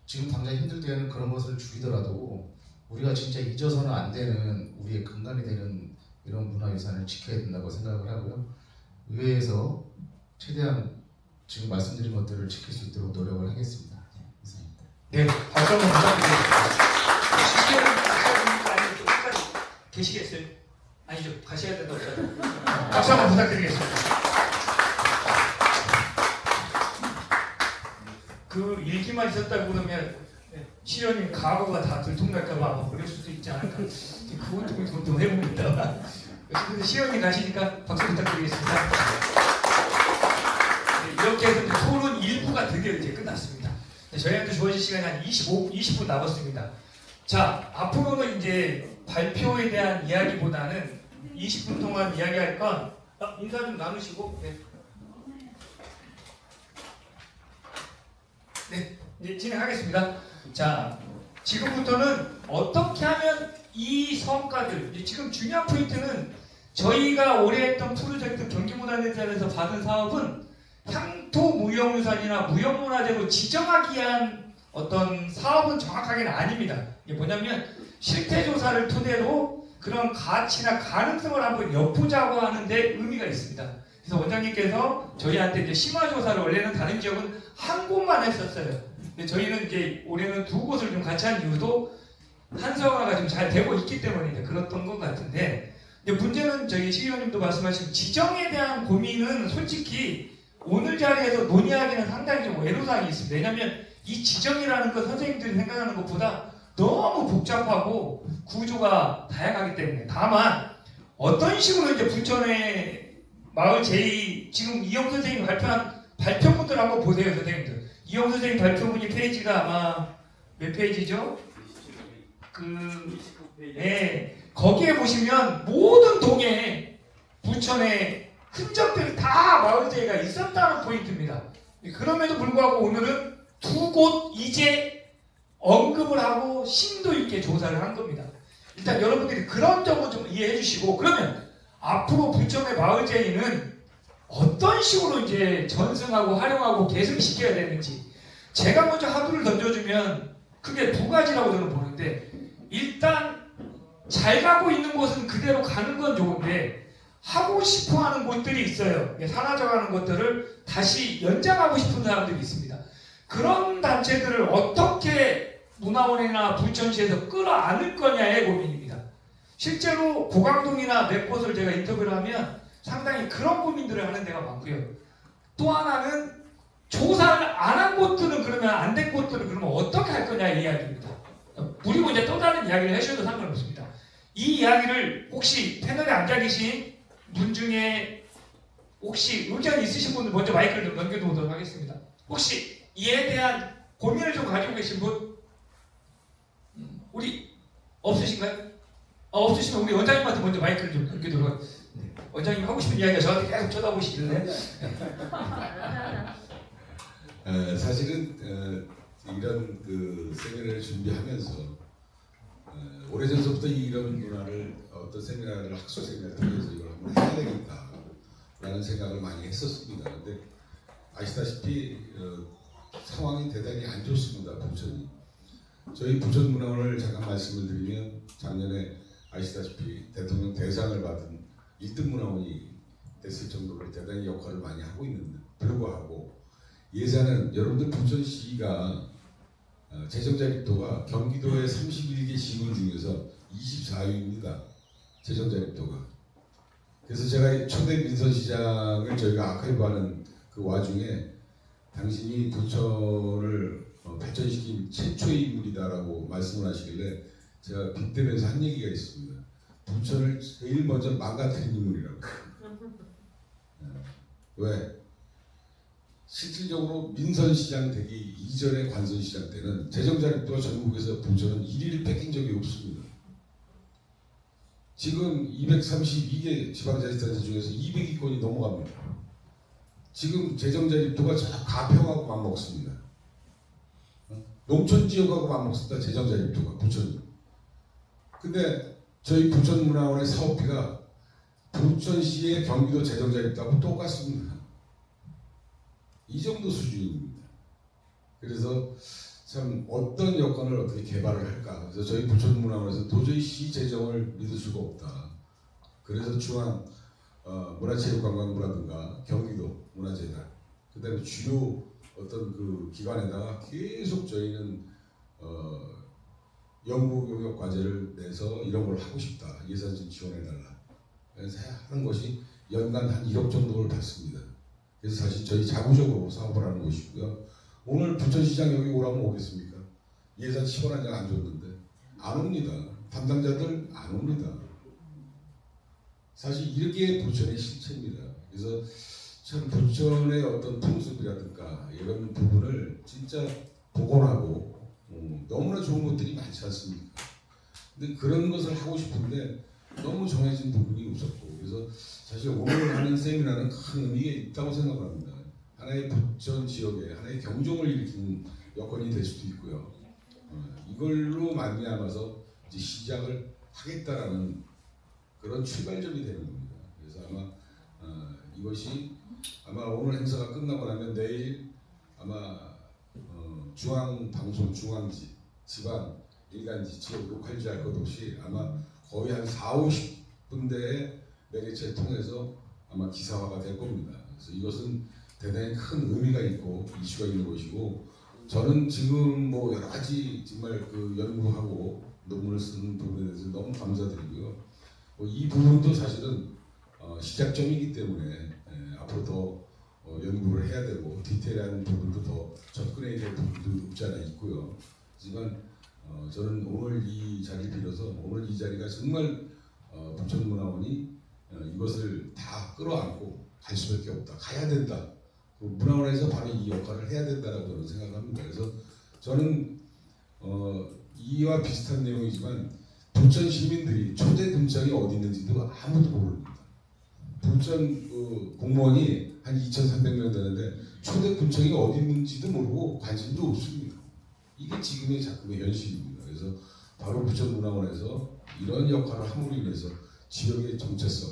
지금 당장 힘들 때는 그런 것을 줄이더라도 우리가 진짜 잊어서는 안 되는 우리의 근간이 되는 이런 문화유산을 지켜야 된다고 생각을 하고요. 의회에서 최대한 지금 말씀드린 것들을 지킬 수 있도록 노력을 하겠습니다. 이상입니다. 네, 박수 한번 부탁드립니다. 계시겠어요? 아니죠. 가셔야 된다고 하죠. 박수 한번 부탁드리겠습니다. 그 일기만 있었다고 그러면 시련님 과거가 다 들통날까봐 그럴 수도 있지 않을까. 그것도 좀 해봅니다. 근데 시련님 가시니까 박수 부탁드리겠습니다. 네, 이렇게 해서 토론 1부가 드디어 이제 끝났습니다. 네, 저희한테 주어진 시간이 한 20분 남았습니다. 자, 앞으로는 이제 발표에 대한 이야기보다는 20분 동안 이야기할 건 인사 좀 나누시고 네, 이제 진행하겠습니다. 자, 지금부터는 어떻게 하면 이 성과들, 지금 중요한 포인트는 저희가 올해 했던 프로젝트 경기문화센터에서 받은 사업은 향토 무형유산이나 무형문화재로 지정하기 위한 어떤 사업은 정확하게는 아닙니다. 이게 뭐냐면 실태조사를 토대로 그런 가치나 가능성을 한번 엿보자고 하는데 의미가 있습니다. 그래서 원장님께서 저희한테 이제 심화조사를 원래는 다른 지역은 한 곳만 했었어요. 근데 저희는 이제 올해는 2곳을 좀 같이 한 이유도 한성화가 좀 잘 되고 있기 때문에 그렇던 것 같은데, 근데 문제는 저희 시의원님도 말씀하신 지정에 대한 고민은 솔직히 오늘 자리에서 논의하기는 상당히 좀 애로사항이 있습니다. 왜냐하면 이 지정이라는 것 선생님들이 생각하는 것보다 너무 복잡하고 구조가 다양하기 때문에, 다만 어떤 식으로 이제 부천의 마을 제2 지금 이영 선생님이 발표한 발표문들 한번 보세요, 선생님들. 이영 선생님 발표문이 페이지가 아마 몇 페이지죠? 네, 거기에 보시면 모든 동에 부천의 흔적들이 다 마을제가 있었다는 포인트입니다. 그럼에도 불구하고 오늘은 두 곳 이제 언급을 하고 심도 있게 조사를 한 겁니다. 일단 여러분들이 그런 점을 좀 이해해 주시고, 그러면 앞으로 부천의 마을제인은 어떤 식으로 이제 전승하고 활용하고 계승시켜야 되는지, 제가 먼저 하두를 던져주면 크게 두 가지라고 저는 보는데, 일단 잘 가고 있는 곳은 그대로 가는 건 좋은데 하고 싶어하는 곳들이 있어요. 사라져가는 것들을 다시 연장하고 싶은 사람들이 있습니다. 그런 단체들을 어떻게 문화원이나 부천시에서 끌어안을 거냐의 고민입니다. 실제로 고강동이나 몇 곳을 제가 인터뷰를 하면 상당히 그런 고민들을 하는 데가 많고요. 또 하나는 조사를 안 한 곳들은, 그러면 안 된 곳들은 그러면 어떻게 할 거냐의 이야기입니다. 우리고 이제 또 다른 이야기를 하셔도 상관없습니다. 이 이야기를 혹시 패널에 앉아 계신 분 중에 혹시 의견 있으신 분들 먼저 마이크를 좀 넘겨보도록 하겠습니다. 혹시 이에 대한 고민을 좀 가지고 계신 분? 우리 없으신가요? 없으시면 우리 원장님한테 먼저 마이크를 좀 넘기도록 하겠습니다. 원장님 하고 싶은 이야기가 저한테 계속 쳐다보시길래. 사실은 이런 그 세미나를 준비하면서 오래전부터 이런 문화를 어떤 세미나를 학술 세미나를 통해서 이걸 한번 해야 되겠다라는 생각을 많이 했었습니다. 근데 아시다시피 상황이 대단히 안 좋습니다. 부천이. 저희 부천문화원을 잠깐 말씀을 드리면 작년에 아시다시피 대통령 대상을 받은 1등 문화원이 됐을 정도로 대단히 역할을 많이 하고 있는데 불구하고 예산은 여러분들 부천시가 재정자립도가 경기도의 31개 시군 중에서 24위입니다. 재정자립도가. 그래서 제가 초대 민선시장을 저희가 아카이브하는 그 와중에 당신이 부천을 발전시킨 최초의 인물이다라고 말씀을 하시길래 제가 빗대면서 한 얘기가 있습니다. 부천을 제일 먼저 망가뜨린 인물이라고. 왜? 실질적으로 민선시장 되기 이전의 관선시장 때는 재정자립도가 전국에서 부천은 1위를 뺏긴 적이 없습니다. 지금 232개 지방자치단체 중에서 200위권이 넘어갑니다. 지금 재정자립도가 저 가평하고 맞먹습니다. 농촌지역하고 맞먹습니다. 재정자립도가 부천이. 근데 저희 부천문화원의 사업비가 부천시의 경기도 재정자립도하고 똑같습니다. 이 정도 수준입니다. 그래서 참 어떤 여건을 어떻게 개발을 할까. 그래서 저희 부천문화원에서 도저히 시 재정을 믿을 수가 없다. 그래서 중앙 문화체육관광부라든가 경기도 문화재단, 그다음에 주요 어떤 그 기관에다가 계속 저희는 연구 용역 과제를 내서 이런 걸 하고 싶다. 예산 좀 지원해달라. 그래서 하는 것이 연간 한 1억 정도를 받습니다. 그래서 사실 저희 자구적으로 사업을 하는 것이고요. 오늘 부천시장 여기 오라면 오겠습니까? 예산 10원 한 장 안 줬는데 안 옵니다. 담당자들 안 옵니다. 사실 이렇게 부천의 실체입니다. 그래서 참 부천의 어떤 풍습이라든가 이런 부분을 진짜 복원하고 너무나 좋은 것들이 많지 않습니까? 근데 그런 것을 하고 싶은데 너무 정해진 부분이 없었고, 그래서 사실 오늘 하는 세미나는 큰 의미가 있다고 생각합니다. 하나의 부천 지역에 하나의 경종을 일으키는 여건이 될 수도 있고요. 이걸로 말미암아서 이제 시작을 하겠다라는 그런 출발점이 되는 겁니다. 그래서 아마 이것이 아마 오늘 행사가 끝나고 나면 내일 아마 중앙방송 중앙지, 지방, 일간지, 지역 로컬지 할 것 없이 아마 거의 한 40-50군데의 매개체를 통해서 아마 기사화가 될 겁니다. 그래서 이것은 대단히 큰 의미가 있고 이슈가 있는 것이고, 저는 지금 뭐 여러 가지 정말 그 연구하고 논문을 쓰는 부분에 대해서 너무 감사드리고요. 이 부분도 사실은 시작점이기 때문에 앞으로 더 연구를 해야 되고 디테일한 부분도 더 접근해야 될 부분도 없지 않아 있고요. 하지만 저는 오늘 이 자리를 빌어서 오늘 이 자리가 정말 부천문화원이 이것을 다 끌어안고 갈 수밖에 없다. 가야 된다. 문화원에서 바로 이 역할을 해야 된다라고 저는 생각합니다. 그래서 저는 이와 비슷한 내용이지만 부천 시민들이 초대 군청이 어디 있는지도 아무도 모릅니다. 부천 공무원이 한 2,300명 되는데 초대 군청이 어디 있는지도 모르고 관심도 없습니다. 이게 지금의 작품의 현실입니다. 그래서 바로 부천문화원에서 이런 역할을 함으로 인해서 지역의 정체성,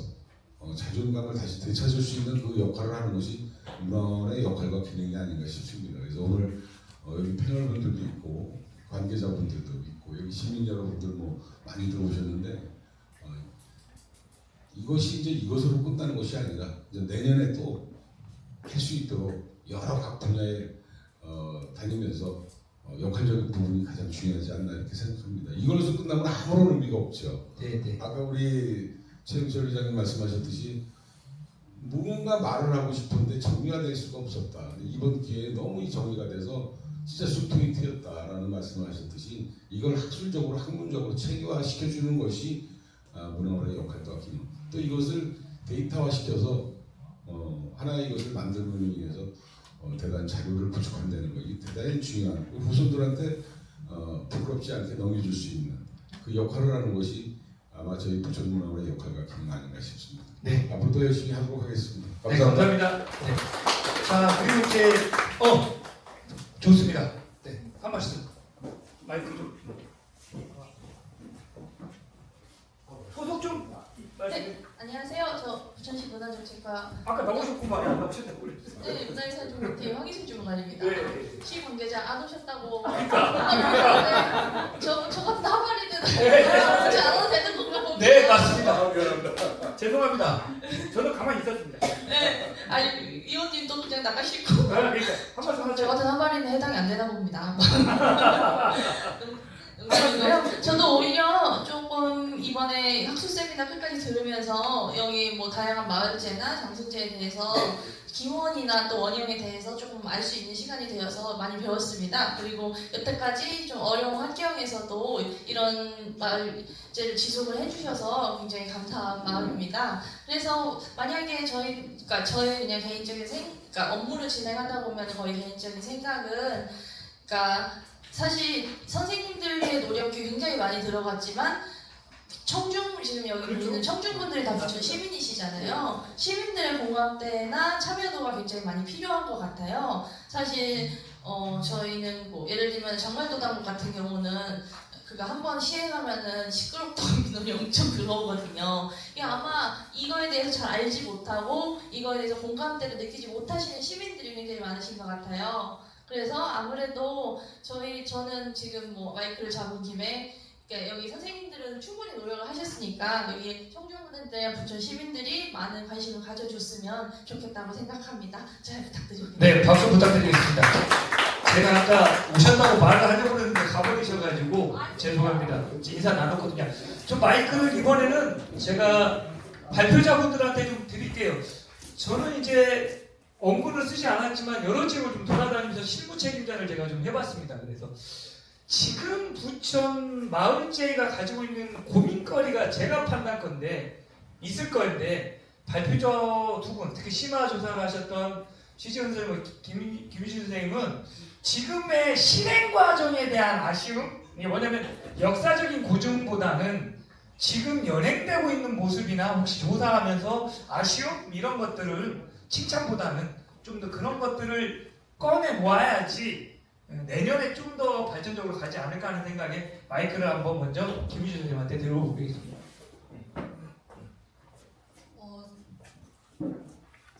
자존감을 다시 되찾을 수 있는 그 역할을 하는 것이 문화원의 역할과 기능이 아닌가 싶습니다. 그래서 오늘 여기 패널분들도 있고 관계자분들도 있고 여기 시민 여러분들 뭐 많이 들어오셨는데 이것이 이제 이것으로 끝나는 것이 아니라 이제 내년에 또 할 수 있도록 여러 각 분야에 다니면서 역할적인 부분이 가장 중요하지 않나 이렇게 생각합니다. 이걸로서 끝나면 아무런 의미가 없죠. 네. 아까 우리 최영철 의장님 말씀하셨듯이 무언가 말을 하고 싶은데 정리가 될 수가 없었다. 이번 기회에 너무 이 정리가 돼서 진짜 쑥통이 트였다라는 말씀을 하셨듯이 이걸 학술적으로 학문적으로 체계화시켜주는 것이 문화원의 역할과 기능. 또 이것을 데이터화시켜서 하나의 이것을 만들기 위해서 대단한 자료를 구축한다는 거. 이 대단히 중요한 후손들한테 부끄럽지 않게 넘겨줄 수 있는 그 역할을 하는 것이 아마 저희 부천문화원의 역할과 기능 아닌가 싶습니다. 네. 앞으로도 열심히 하도록 하겠습니다. 네, 감사합니다. 네. 자, 그리고 이제 좋습니다. 네, 한 말씀. 마이크 좀. 소속 좀 말씀. 네, 안녕하세요. 저 부천시 문화정책과 아까 나오셨구만. 안 나오셨다고 그랬어요. 네, 문화유산정보팀 황희순 주무관입니다. 네. 시 관계자 안 오셨다고. 그러니까. 저 같은 하바리는 오지 않아도 되는 건가 봅니다. 네, 맞습니다. 미안합니다. 죄송합니다. 저는 가만히 있었습니다. 네, 아니 의원님도 그냥 나가시고. 그러니까 한 말씀 저 하죠. 같은 하바리는 해당이 안 되나 봅니다. 저도 오히려 조금 이번에 학술 세미나 끝까지 들으면서 여기 뭐 다양한 마을제나 장승제에 대해서 기원이나 또 원형에 대해서 조금 알 수 있는 시간이 되어서 많이 배웠습니다. 그리고 여태까지 좀 어려운 환경에서도 이런 마을제를 지속을 해주셔서 굉장히 감사한 마음입니다. 그래서 만약에 저의 그냥 개인적인 그러니까 업무를 진행하다 보면 거의 개인적인 생각은 사실 선생님들의 노력이 굉장히 많이 들어갔지만 지금 여기 있는 청중분들이 다 부천 시민이시잖아요. 시민들의 공감대나 참여도가 굉장히 많이 필요한 것 같아요. 사실 저희는 뭐 예를 들면 장말도당국 같은 경우는 그가 한번 시행하면은 시끄럽다고 민원이 엄청 들어오거든요. 아마 이거에 대해서 잘 알지 못하고 이거에 대해서 공감대를 느끼지 못하시는 시민들이 굉장히 많으신 것 같아요. 그래서 아무래도 저는 지금 뭐 마이크를 잡은 김에 여기 선생님들은 충분히 노력을 하셨으니까 여기 청중분들이나 부천 시민들이 많은 관심을 가져줬으면 좋겠다고 생각합니다. 잘 부탁드립니다. 네, 박수 부탁드리겠습니다. 제가 아까 오셨다고 말을 하려고 했는데 가버리셔가지고 죄송합니다. 인사 나눴거든요. 좀 마이크를 이번에는 제가 발표자분들한테 좀 드릴게요. 저는 이제 원고를 쓰지 않았지만 여러 지역을 좀 돌아다니면서 실무 책임자를 제가 좀 해봤습니다. 그래서 지금 부천 마을제가 가지고 있는 고민거리가 제가 판단 건데 있을 건데 발표자 두 분, 특히 심화 조사를 하셨던 최지은 선생님, 김희준 선생님은 지금의 실행 과정에 대한 아쉬움, 이게 뭐냐면 역사적인 고증보다는 지금 연행되고 있는 모습이나 혹시 조사하면서 아쉬움 이런 것들을 칭찬보다는 좀 더 그런 것들을 꺼내 모아야지 내년에 좀 더 발전적으로 가지 않을까 하는 생각에 마이크를 한번 먼저 김희준 선생님한테 들어보겠습니다.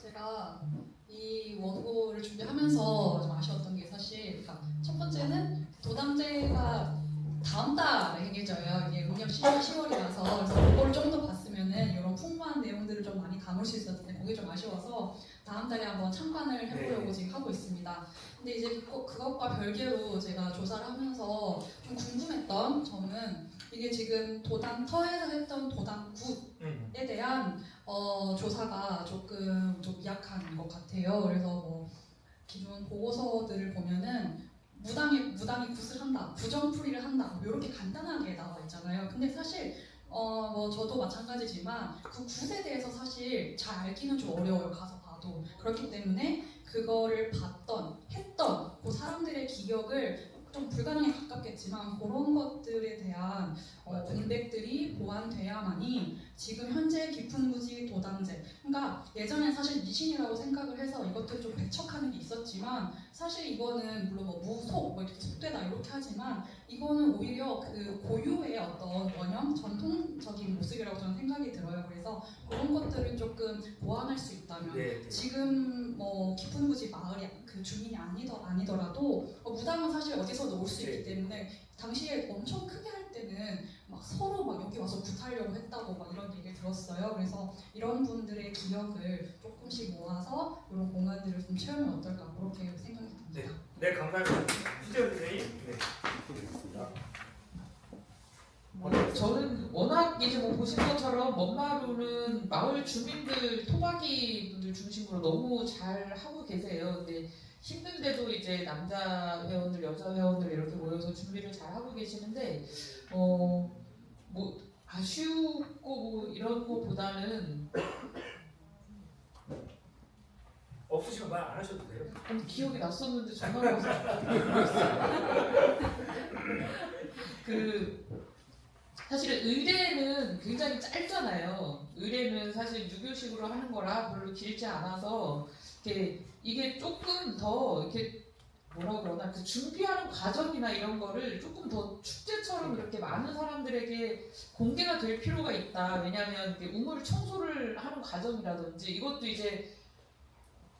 제가 이 원고를 준비하면서 좀 아쉬웠던 게 사실 첫 번째는 도담제가 다음 달에 행해져요. 이게 음력 10월이라서 그래서 그걸 좀 더 봤으면은 이런 풍부한 내용들을 좀 많이 담을 수 있었는데 그게 좀 아쉬워서 다음 달에 한번 참관을 해보려고 지금 하고 있습니다. 근데 이제 그것과 별개로 제가 조사를 하면서 좀 궁금했던 점은 이게 지금 도당터에서 했던 도당굿에 대한 조사가 조금 좀 미약한 것 같아요. 그래서 뭐 기존 보고서들을 보면은 무당이 굿을 한다, 부정풀이를 한다, 이렇게 간단하게 나와 있잖아요. 근데 사실 뭐 저도 마찬가지지만 그 굿에 대해서 사실 잘 알기는 좀 어려워요. 가서 봐도. 그렇기 때문에 그거를 했던 그 사람들의 기억을 좀 불가능에 가깝겠지만 그런 것들에 대한 공백들이 보완돼야만이 지금 현재 깊은 부지 도당제, 그러니까 예전엔 사실 미신이라고 생각을 해서 이것들 좀 배척하는 게 있었지만 사실 이거는 물론 뭐 무속, 뭐 이렇게 속되다 이렇게 하지만 이거는 오히려 그 고유의 어떤 원형 전통적인 모습이라고 저는 생각이 들어요. 그래서 그런 것들을 조금 보완할 수 있다면 지금 뭐 깊은 부지 마을이 그 주민이 아니더라도 무당은 사실 어디서도 올 수 있기 때문에 당시에 엄청 크게 할 때는 막 서로 막 여기 와서 굿하려고 했다고 막 이런 얘기를 들었어요. 그래서 이런 분들의 기억을 조금씩 모아서 이런 공간들을 좀 채우면 어떨까 그렇게 생각이 듭니다. 네, 감사합니다. 시절 선생님. 네. 저는 워낙 이제 뭐 보신 것처럼 먼마루는 마을 주민들 토박이 분들 중심으로 너무 잘 하고 계세요. 근데 힘든데도 이제 남자 회원들, 여자 회원들 이렇게 모여서 준비를 잘 하고 계시는데 뭐 아쉬우고 뭐 이런 거보다는 없으시면 말 안 하셔도 돼요. 기억이 났었는데 전화를 해서 사실은 의례는 굉장히 짧잖아요. 의례는 사실 유교식으로 하는 거라 별로 길지 않아서 이게 조금 더 이렇게 뭐라 그러나 그 준비하는 과정이나 이런 거를 조금 더 축제처럼 이렇게 많은 사람들에게 공개가 될 필요가 있다. 왜냐하면 우물 청소를 하는 과정이라든지 이것도 이제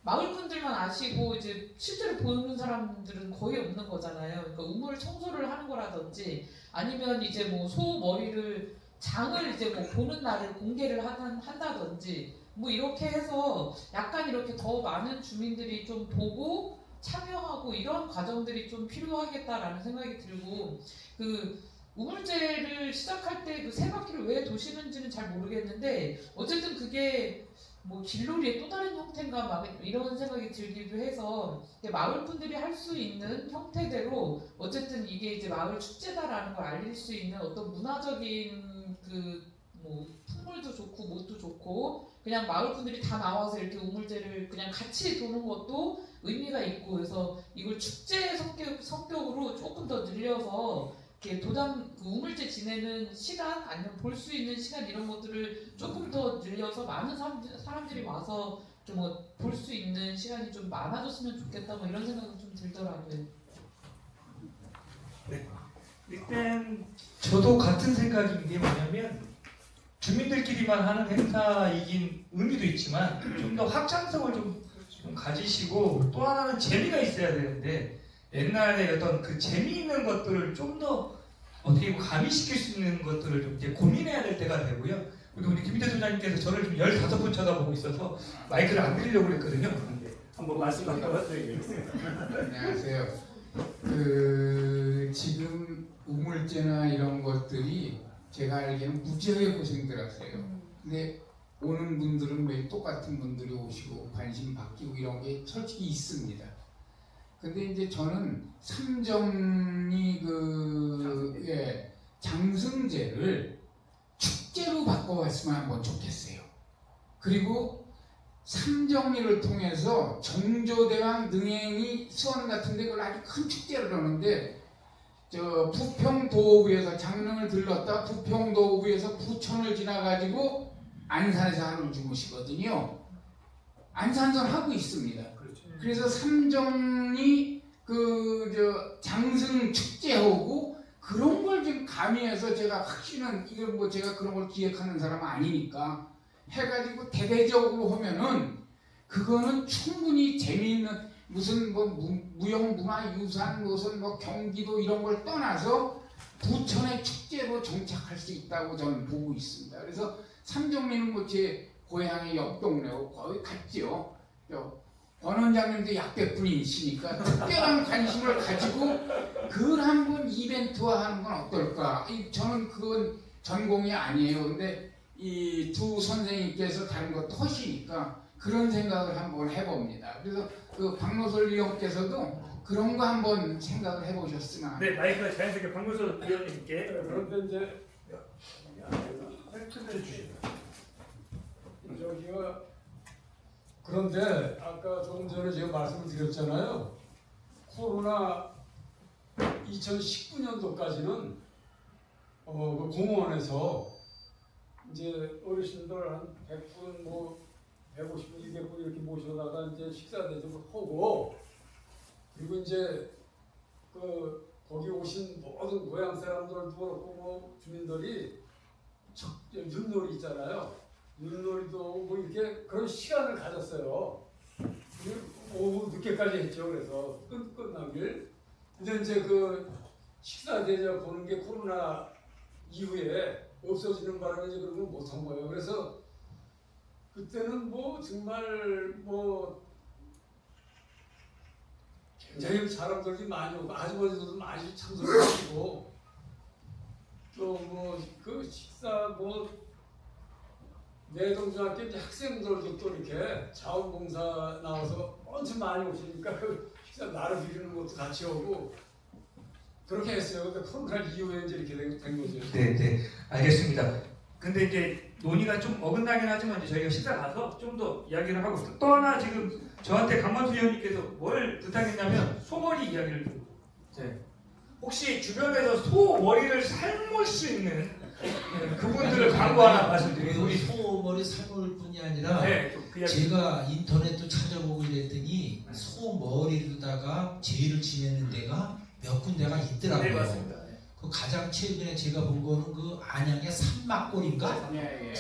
마을 분들만 아시고 이제 실제로 보는 사람들은 거의 없는 거잖아요. 그러니까 우물 청소를 하는 거라든지 아니면 이제 뭐 소 머리를 장을 이제 뭐 보는 날을 공개를 한다든지 뭐 이렇게 해서 약간 이렇게 더 많은 주민들이 좀 보고 참여하고 이런 과정들이 좀 필요하겠다라는 생각이 들고 그 우물제를 시작할 때 그 세 바퀴를 왜 도시는지는 잘 모르겠는데 어쨌든 그게 뭐 길놀이의 또 다른 형태인가 막 이런 생각이 들기도 해서 마을 분들이 할 수 있는 형태대로 어쨌든 이게 이제 마을 축제다라는 걸 알릴 수 있는 어떤 문화적인 그 뭐 풍물도 좋고 뭣도 좋고 그냥 마을 분들이 다 나와서 이렇게 우물제를 그냥 같이 도는 것도 의미가 있고 그래서 이걸 축제 성격으로 조금 더 늘려서 이렇게 도담 그 우물제 지내는 시간 아니면 볼 수 있는 시간 이런 것들을 조금 더 늘려서 많은 사람들이 와서 좀 볼 수 있는 시간이 좀 많아졌으면 좋겠다 뭐 이런 생각이 좀 들더라고요. 네. 일단 저도 같은 생각인 게 뭐냐면 주민들끼리만 하는 행사이긴 의미도 있지만 좀 더 확장성을 좀 가지시고 또 하나는 재미가 있어야 되는데 옛날에 어떤 그 재미있는 것들을 좀 더 어떻게 가미시킬 수 있는 것들을 좀 이제 고민해야 될 때가 되고요. 그리고 우리 김희태 소장님께서 저를 지금 15번 쳐다보고 있어서 마이크를 안 드리려고 그랬거든요. 한번 말씀 한번 드리겠습니다. 안녕하세요. 지금 우물제나 이런 것들이 제가 알기에는 무지하게 고생들 하세요. 근데 오는 분들은 매일 똑같은 분들이 오시고 관심 바뀌고 이런 게 솔직히 있습니다. 근데 이제 저는 삼정리 장승제를 축제로 바꿔왔으면 한번 좋겠어요. 그리고 삼정리를 통해서 정조대왕 능행이 수원 같은 데 그걸 아주 큰 축제를 하는데 부평도읍에서 장릉을 들렀다 부평도읍에서 부천을 지나가지고 안산에서 하루 주무시거든요. 안산선 하고 있습니다. 그래서 삼정리 장승 축제하고 그런 걸 좀 가미해서 제가 확신은 이걸 뭐 제가 그런 걸 기획하는 사람은 아니니까 해가지고 대대적으로 하면은 그거는 충분히 재미있는 무슨 뭐 무형문화유산 무슨 뭐 경기도 이런 걸 떠나서 부천의 축제로 정착할 수 있다고 저는 보고 있습니다. 그래서 삼정리는 뭐 제 고향의 옆 동네고 거의 같지요. 권 원장님도 약대분이시니까 특별한 관심을 가지고 그걸 한번 이벤트화하는 건 어떨까? 저는 그건 전공이 아니에요. 근데 이 두 선생님께서 다른 것도 하시니까 그런 생각을 한번 해봅니다. 그래서 그 박노설 위원께서도 그런 거 한번 생각을 해보셨으나. 네, 마이크가 자연스럽게 박노설 위원님께. 그런데 이제 팩트를 주시다. 저기가 그런데 아까 조금 전에 제가 말씀을 드렸잖아요. 코로나 2019년도까지는 그 공무원에서 이제 어르신들 한 100분, 뭐 150분, 200분 이렇게 모셔다가 이제 식사 대접을 하고, 그리고 이제 그 거기 오신 모든 고향 사람들도 그렇고 뭐 주민들이 윷놀이 있잖아요. 윷놀이도 뭐 이렇게 그런 시간을 가졌어요. 오후 늦게까지 했죠. 그래서 끝나길. 근데 이제 그 식사 대접 보는 게 코로나 이후에 없어지는 바람에 이제 그런 걸 못한 거예요. 그래서 그때는 뭐 정말 뭐 굉장히 사람들이 많이 오고 아주머니들도 많이 참석하시고 또 뭐 그 식사 뭐 내동중학교 이제 학생들도 또 이렇게 자원봉사 나와서 엄청 많이 오시니까 그 식사 나를 비리는 것도 같이 오고 그렇게 했어요. 그러니까 코로나 이후에 이제 이렇게 된 거죠. 네, 알겠습니다. 근데 이제 논의가 좀 어긋나긴 하지만 이제 저희가 식사 가서 좀 더 이야기를 하고 있어요. 또 하나 지금 저한테 강만수 의원님께서 뭘 부탁했냐면 소머리 이야기를. 네. 혹시 주변에서 소 머리를 삶을 수 있는 그분들을 광고 하나 말씀드리겠습니다. 우리 소머리 삶을 뿐이 아니라 네, 그 제가 인터넷도 찾아보고 이랬더니 소머리로다가 제의를 지내는 데가 몇 군데가 있더라고요. 네, 맞습니다. 그 가장 최근에 제가 본 거는 그 안양의 산막골인가?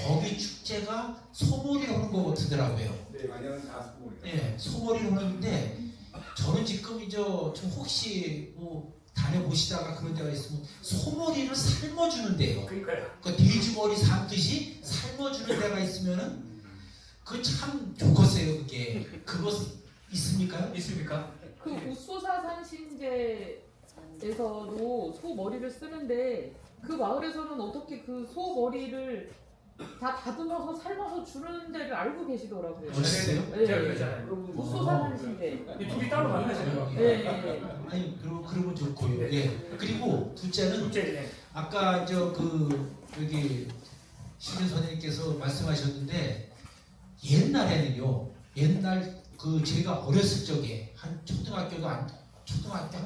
거기 축제가 소머리 하는 거 같더라고요. 네, 안양은 다 소머리. 네, 소머리 하는데 저는 지금 이제 좀 혹시 뭐 다녀보시다가 그런 데가 있으면 소머리를 삶아주는데요. 그러니까요. 그 돼지머리 삶듯이 삶아주는 데가 있으면은 그 참 좋겠어요. 그게 그거 있습니까? 있습니까? 그 우소사 산신제에서도 소 머리를 쓰는데 그 마을에서는 어떻게 그 소 머리를 다 다듬어서 삶아서 주는 데를 알고 계시더라고요. 멋있어요? 제가 그러잖아요. 우소사 산신제. 이 둘이 따로 만나세요. 네. 아니 그러면 좋고요. 예. 그리고 둘째는 아까 여기 신윤 선생님께서 말씀하셨는데 옛날에는요. 옛날 그 제가 어렸을 적에 한 초등학교 한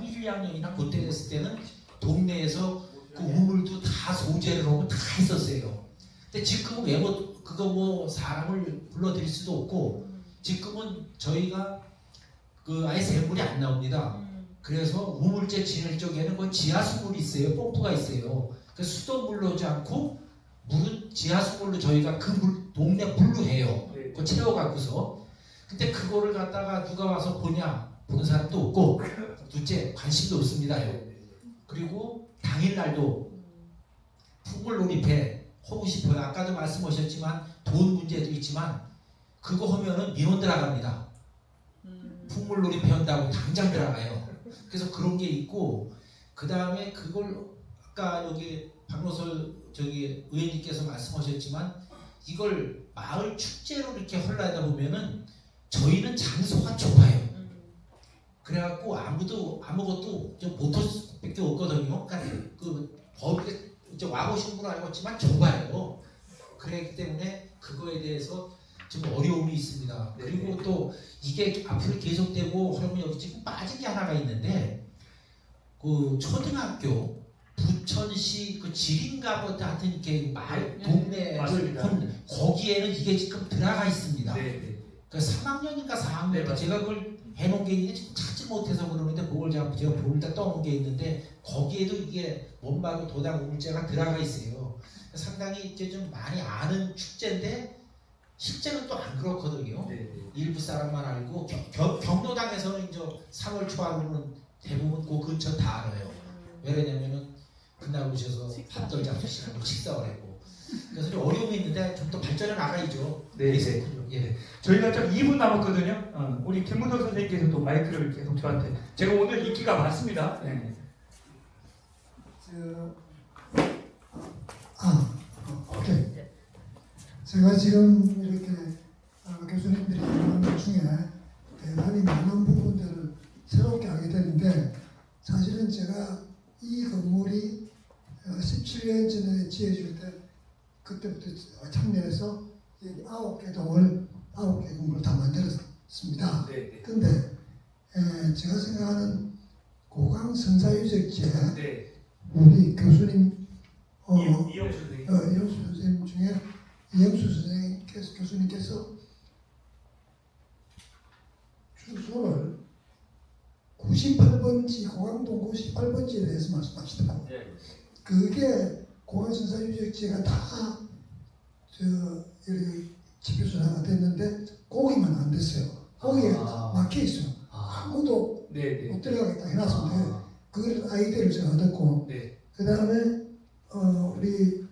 1, 2학년이나 그때 됐을 때는 동네에서 그 우물도 다 소재를 하고 다 했었어요. 근데 지금은 그거 뭐 사람을 불러들일 수도 없고 지금은 저희가 그 아예 샘물이 안 나옵니다. 그래서 우물재 지낼 쪽에는 그 지하수물이 있어요. 펌프가 있어요. 그 수돗물로 하지 않고 물은 지하수물로 저희가 그 물 동네 물로 해요. 그 채워갖고서. 근데 그거를 갖다가 누가 와서 보냐? 보는 사람도 없고 둘째 관심도 없습니다요. 그리고 당일날도 풍물놀이패 하고 싶어요. 아까도 말씀하셨지만 돈 문제도 있지만 그거 하면은 민원 들어갑니다. 풍물놀이패 한다고 당장 들어가요. 그래서 그런 게 있고 그 다음에 그걸 아까 여기 박노설 의원님께서 말씀하셨지만 이걸 마을 축제로 이렇게 하려다 보면은 저희는 장소가 좁아요. 그래갖고 아무것도 못할 수밖에 없거든요. 그러니까 그 법에 이제 와보신 분은 알겠지만 좁아요. 그렇기 때문에 그거에 대해서 좀 어려움이 있습니다. 그리고 또 이게 앞으로 계속되고 그러면 여기 지금 빠진 게 하나가 있는데 그 초등학교 부천시 그 지린가부터 하여튼 이렇게 마을 동네 거기에는 이게 지금 들어가 있습니다. 그 3학년인가 4학년 때 제가 그걸 해놓은 게 있는데 지금 찾지 못해서 그러는데 그걸 제가 볼 때 떠온 게 있는데 거기에도 이게 원마루 도당 우물재가 들어가 있어요. 상당히 이제 좀 많이 아는 축제인데 실제는 또 안 그렇거든요. 일부 사람만 알고 경로당에서는 이제 3월 초하루는 대부분 그 근처 다 알아요. 왜냐면은 그날 오셔서 밥들 잡수시라고 식사를 하고 그래서 좀 어려움이 있는데 좀 더 발전해 나가야죠. 네. 예. 저희가 좀 2분 남았거든요. 우리 김문덕 선생님께서 또 마이크를 계속 저한테 제가 오늘 인기가 많습니다. 네. 오케이. 제가 지금 이렇게 교수님들이 하는 것 중에 대단히 많은 부분들을 새롭게 하게 되는데 사실은 제가 이 건물이 17년 전에 지어질 때 그때부터 참여해서 여기 9개 동을 9개 건물을 다 만들었습니다. 근데 제가 생각하는 고강 선사유적지에 네. 우리 교수님 이영수 선생님. 이영수 선생님 중에 이영수 선생님께서 교수님께서 주소를 98번지 고강동 98번지에 대해서 말씀하시더라고요. 네. 그게 고강선사유적지가 다 이렇게 지표순화가 됐는데 거기만 안 됐어요. 거기에 막혀 있어요. 아무도 못 들어가겠다 해놨는데 그걸 아이디어를 제가 얻었고 그 다음에 우리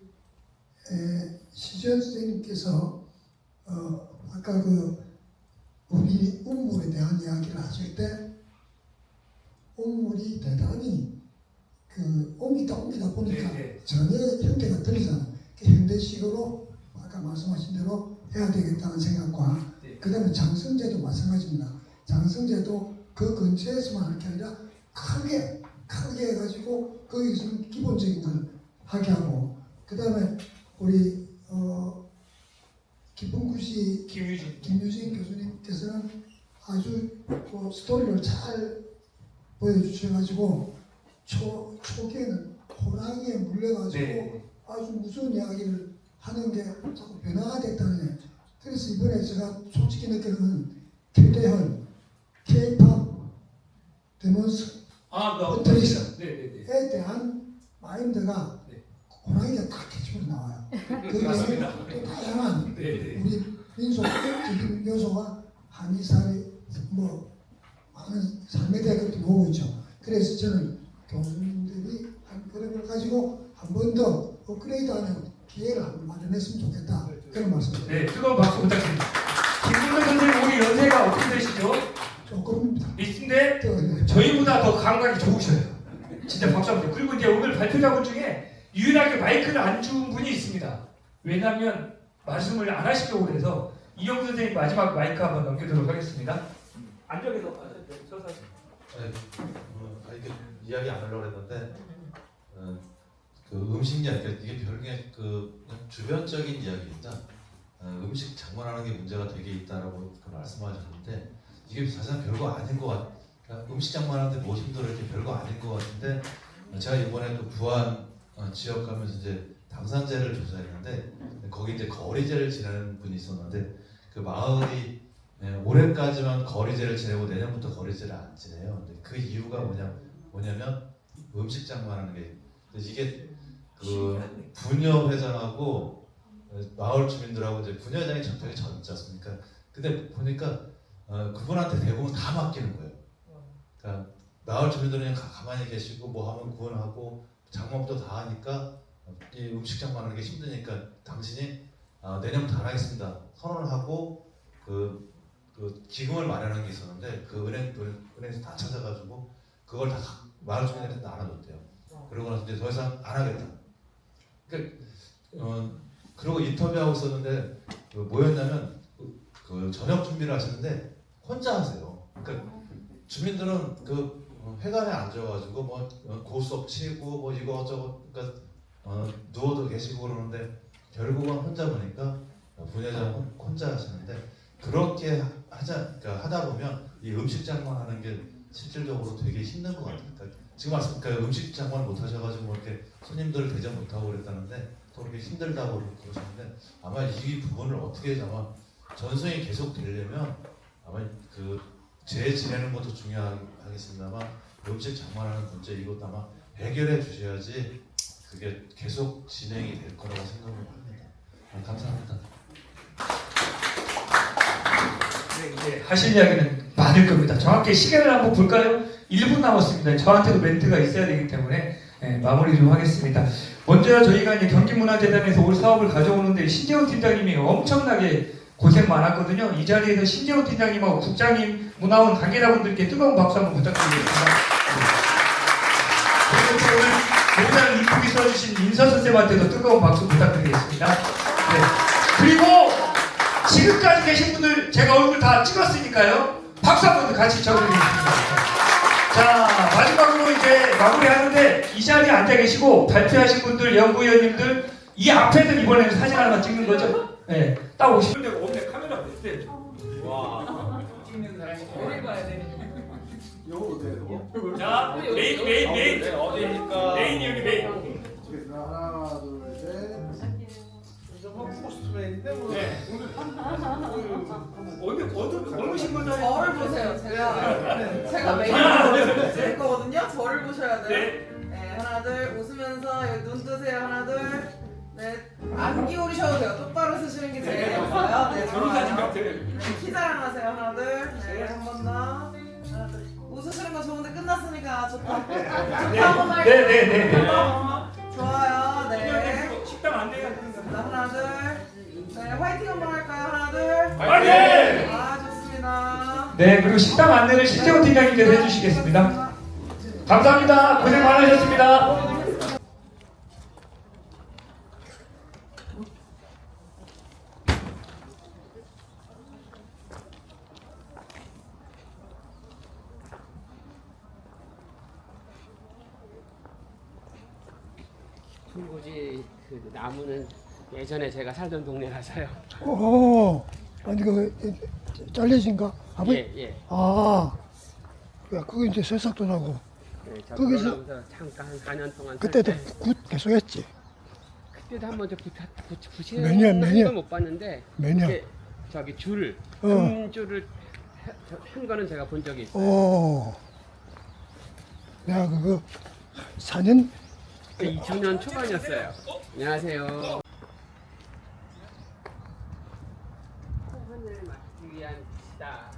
시지연 선생님께서 아까 우리 운물에 대한 이야기를 하실 때 운물이 대단히 옮기다 보니까 전혀 형태가 틀리잖아요. 현대식으로 아까 말씀하신 대로 해야 되겠다는 생각과 그 다음에 장성제도 마찬가지입니다. 장성제도 그 근처에서만 하는 게 아니라 크게 해가지고 거기서는 기본적인 걸 하게 하고 그 다음에 우리 기쁨구시 김유진 교수님께서는 아주 스토리를 잘 보여주셔가지고 초기에는 호랑이에 물려가지고 아주 무서운 이야기를 하는 게 자꾸 변화가 됐다는 거예요. 그래서 이번에 제가 솔직히 느끼는 김대현 K-팝 데몬스 헌터리스에 대한 마인드가 호랑이가 딱 캐치로 나와요. 거기서 또 다양한 우리 민속적인 요소가 한의사의 많은 삶에 대한 것도 모으고 있죠. 그래서 저는 교수님들이 한 그런 걸 가지고 한 번 더 업그레이드하는 기회를 한번 마련했으면 좋겠다. 그런 말씀입니다. 네, 뜨거운 박수 부탁드립니다. 김문덕 선생님 우리 연세가 어떻게 되시죠? 조금입니다. 있는데 저희보다 더 감각이 좋으셔요. 진짜 박수 한번. 그리고 이제 오늘 발표자분 중에 유일하게 마이크를 안 준 분이 있습니다. 왜냐하면 말씀을 안 하시려고 그래서 이영수 선생님 마지막 마이크 한번 넘기도록 하겠습니다. 안쪽에서 서서. 이렇게 이야기 안 하려고 했는데 그 음식 이야기 이게 별개 그냥 주변적인 이야기입니다. 음식 장만하는 게 문제가 되게 있다라고 말씀하셨는데 이게 사실은 별거 아닌 것 같아요. 그러니까 음식 장만하는데 뭐 힘들어 이렇게 별거 아닌 것 같은데 제가 이번에 또 부안 지역 가면서 이제 당산제를 조사했는데 거기 이제 거리제를 지내는 분이 있었는데 그 마을이 올해까지만 거리제를 지내고 내년부터 거리제를 안 지내요. 근데 그 이유가 뭐냐면 음식 장만하는 게 이게 그 부녀회장하고 마을 주민들하고 이제 부녀회장이 전통이 졌지 않습니까? 근데 보니까 그분한테 대부분 다 맡기는 거예요. 그러니까 마을 주민들은 그냥 가만히 계시고 뭐 하면 구원하고 장모부터 다 하니까 이 음식 장만하는 게 힘드니까 당신이 내년부터 안 하겠습니다. 선언을 하고 그 기금을 마련한 게 있었는데 그 은행에서 다 찾아가지고 그걸 다 마을 주민들한테 나눠줬대요. 그러고 나서 이제 더 이상 안 하겠다. 그러니까 그리고 인터뷰하고 있었는데 뭐였냐면 그 저녁 준비를 하시는데 혼자 하세요. 그러니까 주민들은 그 회관에 앉아가지고 뭐 고수업 치고 뭐 이거 저거 그러니까 누워도 계시고 그러는데 결국은 혼자 보니까 부녀장 혼자 하시는데 그렇게 그러니까 하다 보면 이 음식 장만하는 게 실질적으로 되게 힘든 것 같아요. 그러니까 지금 그러니까 음식 장만 못 하셔가지고 뭐 이렇게 손님들을 대접 못 하고 그랬다는데 또 그렇게 힘들다고 그러시는데 아마 이 부분을 어떻게 아마 전승이 계속 되려면 아마 그 제 지내는 것도 중요하겠습니다만 음식 장만하는 문제 이것도 아마 해결해 주셔야지 그게 계속 진행이 될 거라고 생각을 합니다. 감사합니다. 네, 이제 하실 이야기는 많을 겁니다. 정확히 시간을 한번 볼까요? 1분 남았습니다. 저한테도 멘트가 있어야 되기 때문에 마무리 좀 하겠습니다. 먼저 저희가 이제 경기문화재단에서 올 사업을 가져오는데 신재훈 팀장님이 엄청나게 고생 많았거든요. 이 자리에서 신재훈 팀장님하고 국장님, 문화원 관계자분들께 뜨거운 박수 한번 부탁드리겠습니다. 그리고 또 오늘 모자를 이쁘게 써주신 인서 선생님한테도 뜨거운 박수 부탁드리겠습니다. 네. 그리고 지금까지 계신 분들 제가 얼굴 다 찍었으니까요. 박수 한 번 더 같이 쳐드리겠습니다. 자, 마지막으로 이제 마무리하는데 이 자리에 앉아 계시고 발표하신 분들, 연구위원님들 이 앞에서 이번에는 사진 하나만 찍는 거죠? 네, 딱 오시면 되고 오늘 카메라 몇 대? 와, 찍는 사람이 오래 봐야 돼. 자, 메인 어디입니까? 메인이 여기 메인. 하나, 둘, 셋. 포스트맨인데 뭐. 네. 어느 신문사에 저를 보세요. 제가 메인 될 거거든요. 저를 보셔야 돼요. 네, 하나 둘 웃으면서 여기 눈 뜨세요. 하나 둘. 네, 안 기울이셔도 돼요. 똑바로 쓰시는 게 제일 예뻐요. 네, 결혼 사진 좋아요. 같아. 네, 키 자랑하세요. 하나 둘. 네, 한 번 더. 하나 둘. 웃으시는 거 좋은데 끝났으니까 좋다. 좋다 한번 할게요. 네. 좋아요. 네. 식당 안내가 하나 둘. 네, 화이팅 한번 할까요? 하나 둘. 화이팅! 아, 좋습니다. 네, 그리고 식당 안내를 신재원 팀장님께서 해주시겠습니다. 감사합니다. 고생 많으셨습니다. 충고지 그 나무는 예전에 제가 살던 동네라서요. 아니 그 잘려진가? 아버지? 예. 아, 야, 그거 이제 새싹도 나고. 네, 저 거기서 그러면서 잠깐 한 4년 동안 그때도 살 때 굿 계속했지. 그때도 한 번 저 매년. 부시는 못 봤는데 매년. 이렇게 저기 줄을 어. 금줄을 한 거는 제가 본 적이 있어요. 내가 그거 4년 2000년 초반이었어요. 안녕하세요. 하늘을 막기 위한 빛이다.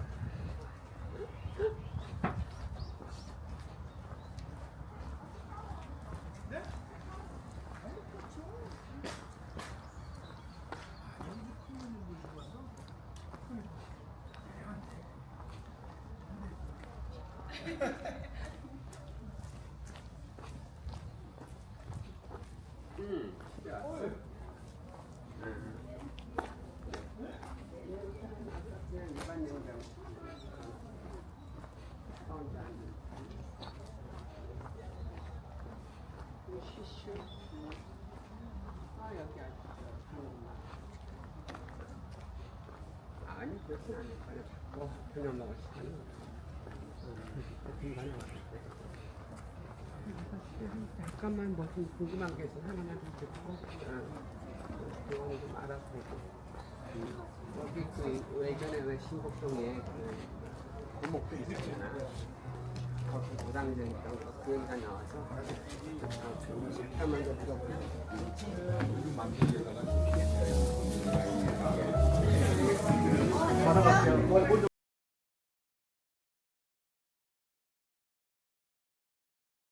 아니 그렇진 않아요. 그냥 자꾸 그냥 먹었지. 금방 잠깐만 뭐 좀 궁금한 게 있어 하나만 좀 듣고 그거는 좀 알아보고 여기 그 예전에 왜 신곡동에 그 고목도 있었잖아. 거기 도당제 있던 그 얘기가 나와서 좀 식탐을 좀 들어보고 받아봤어요.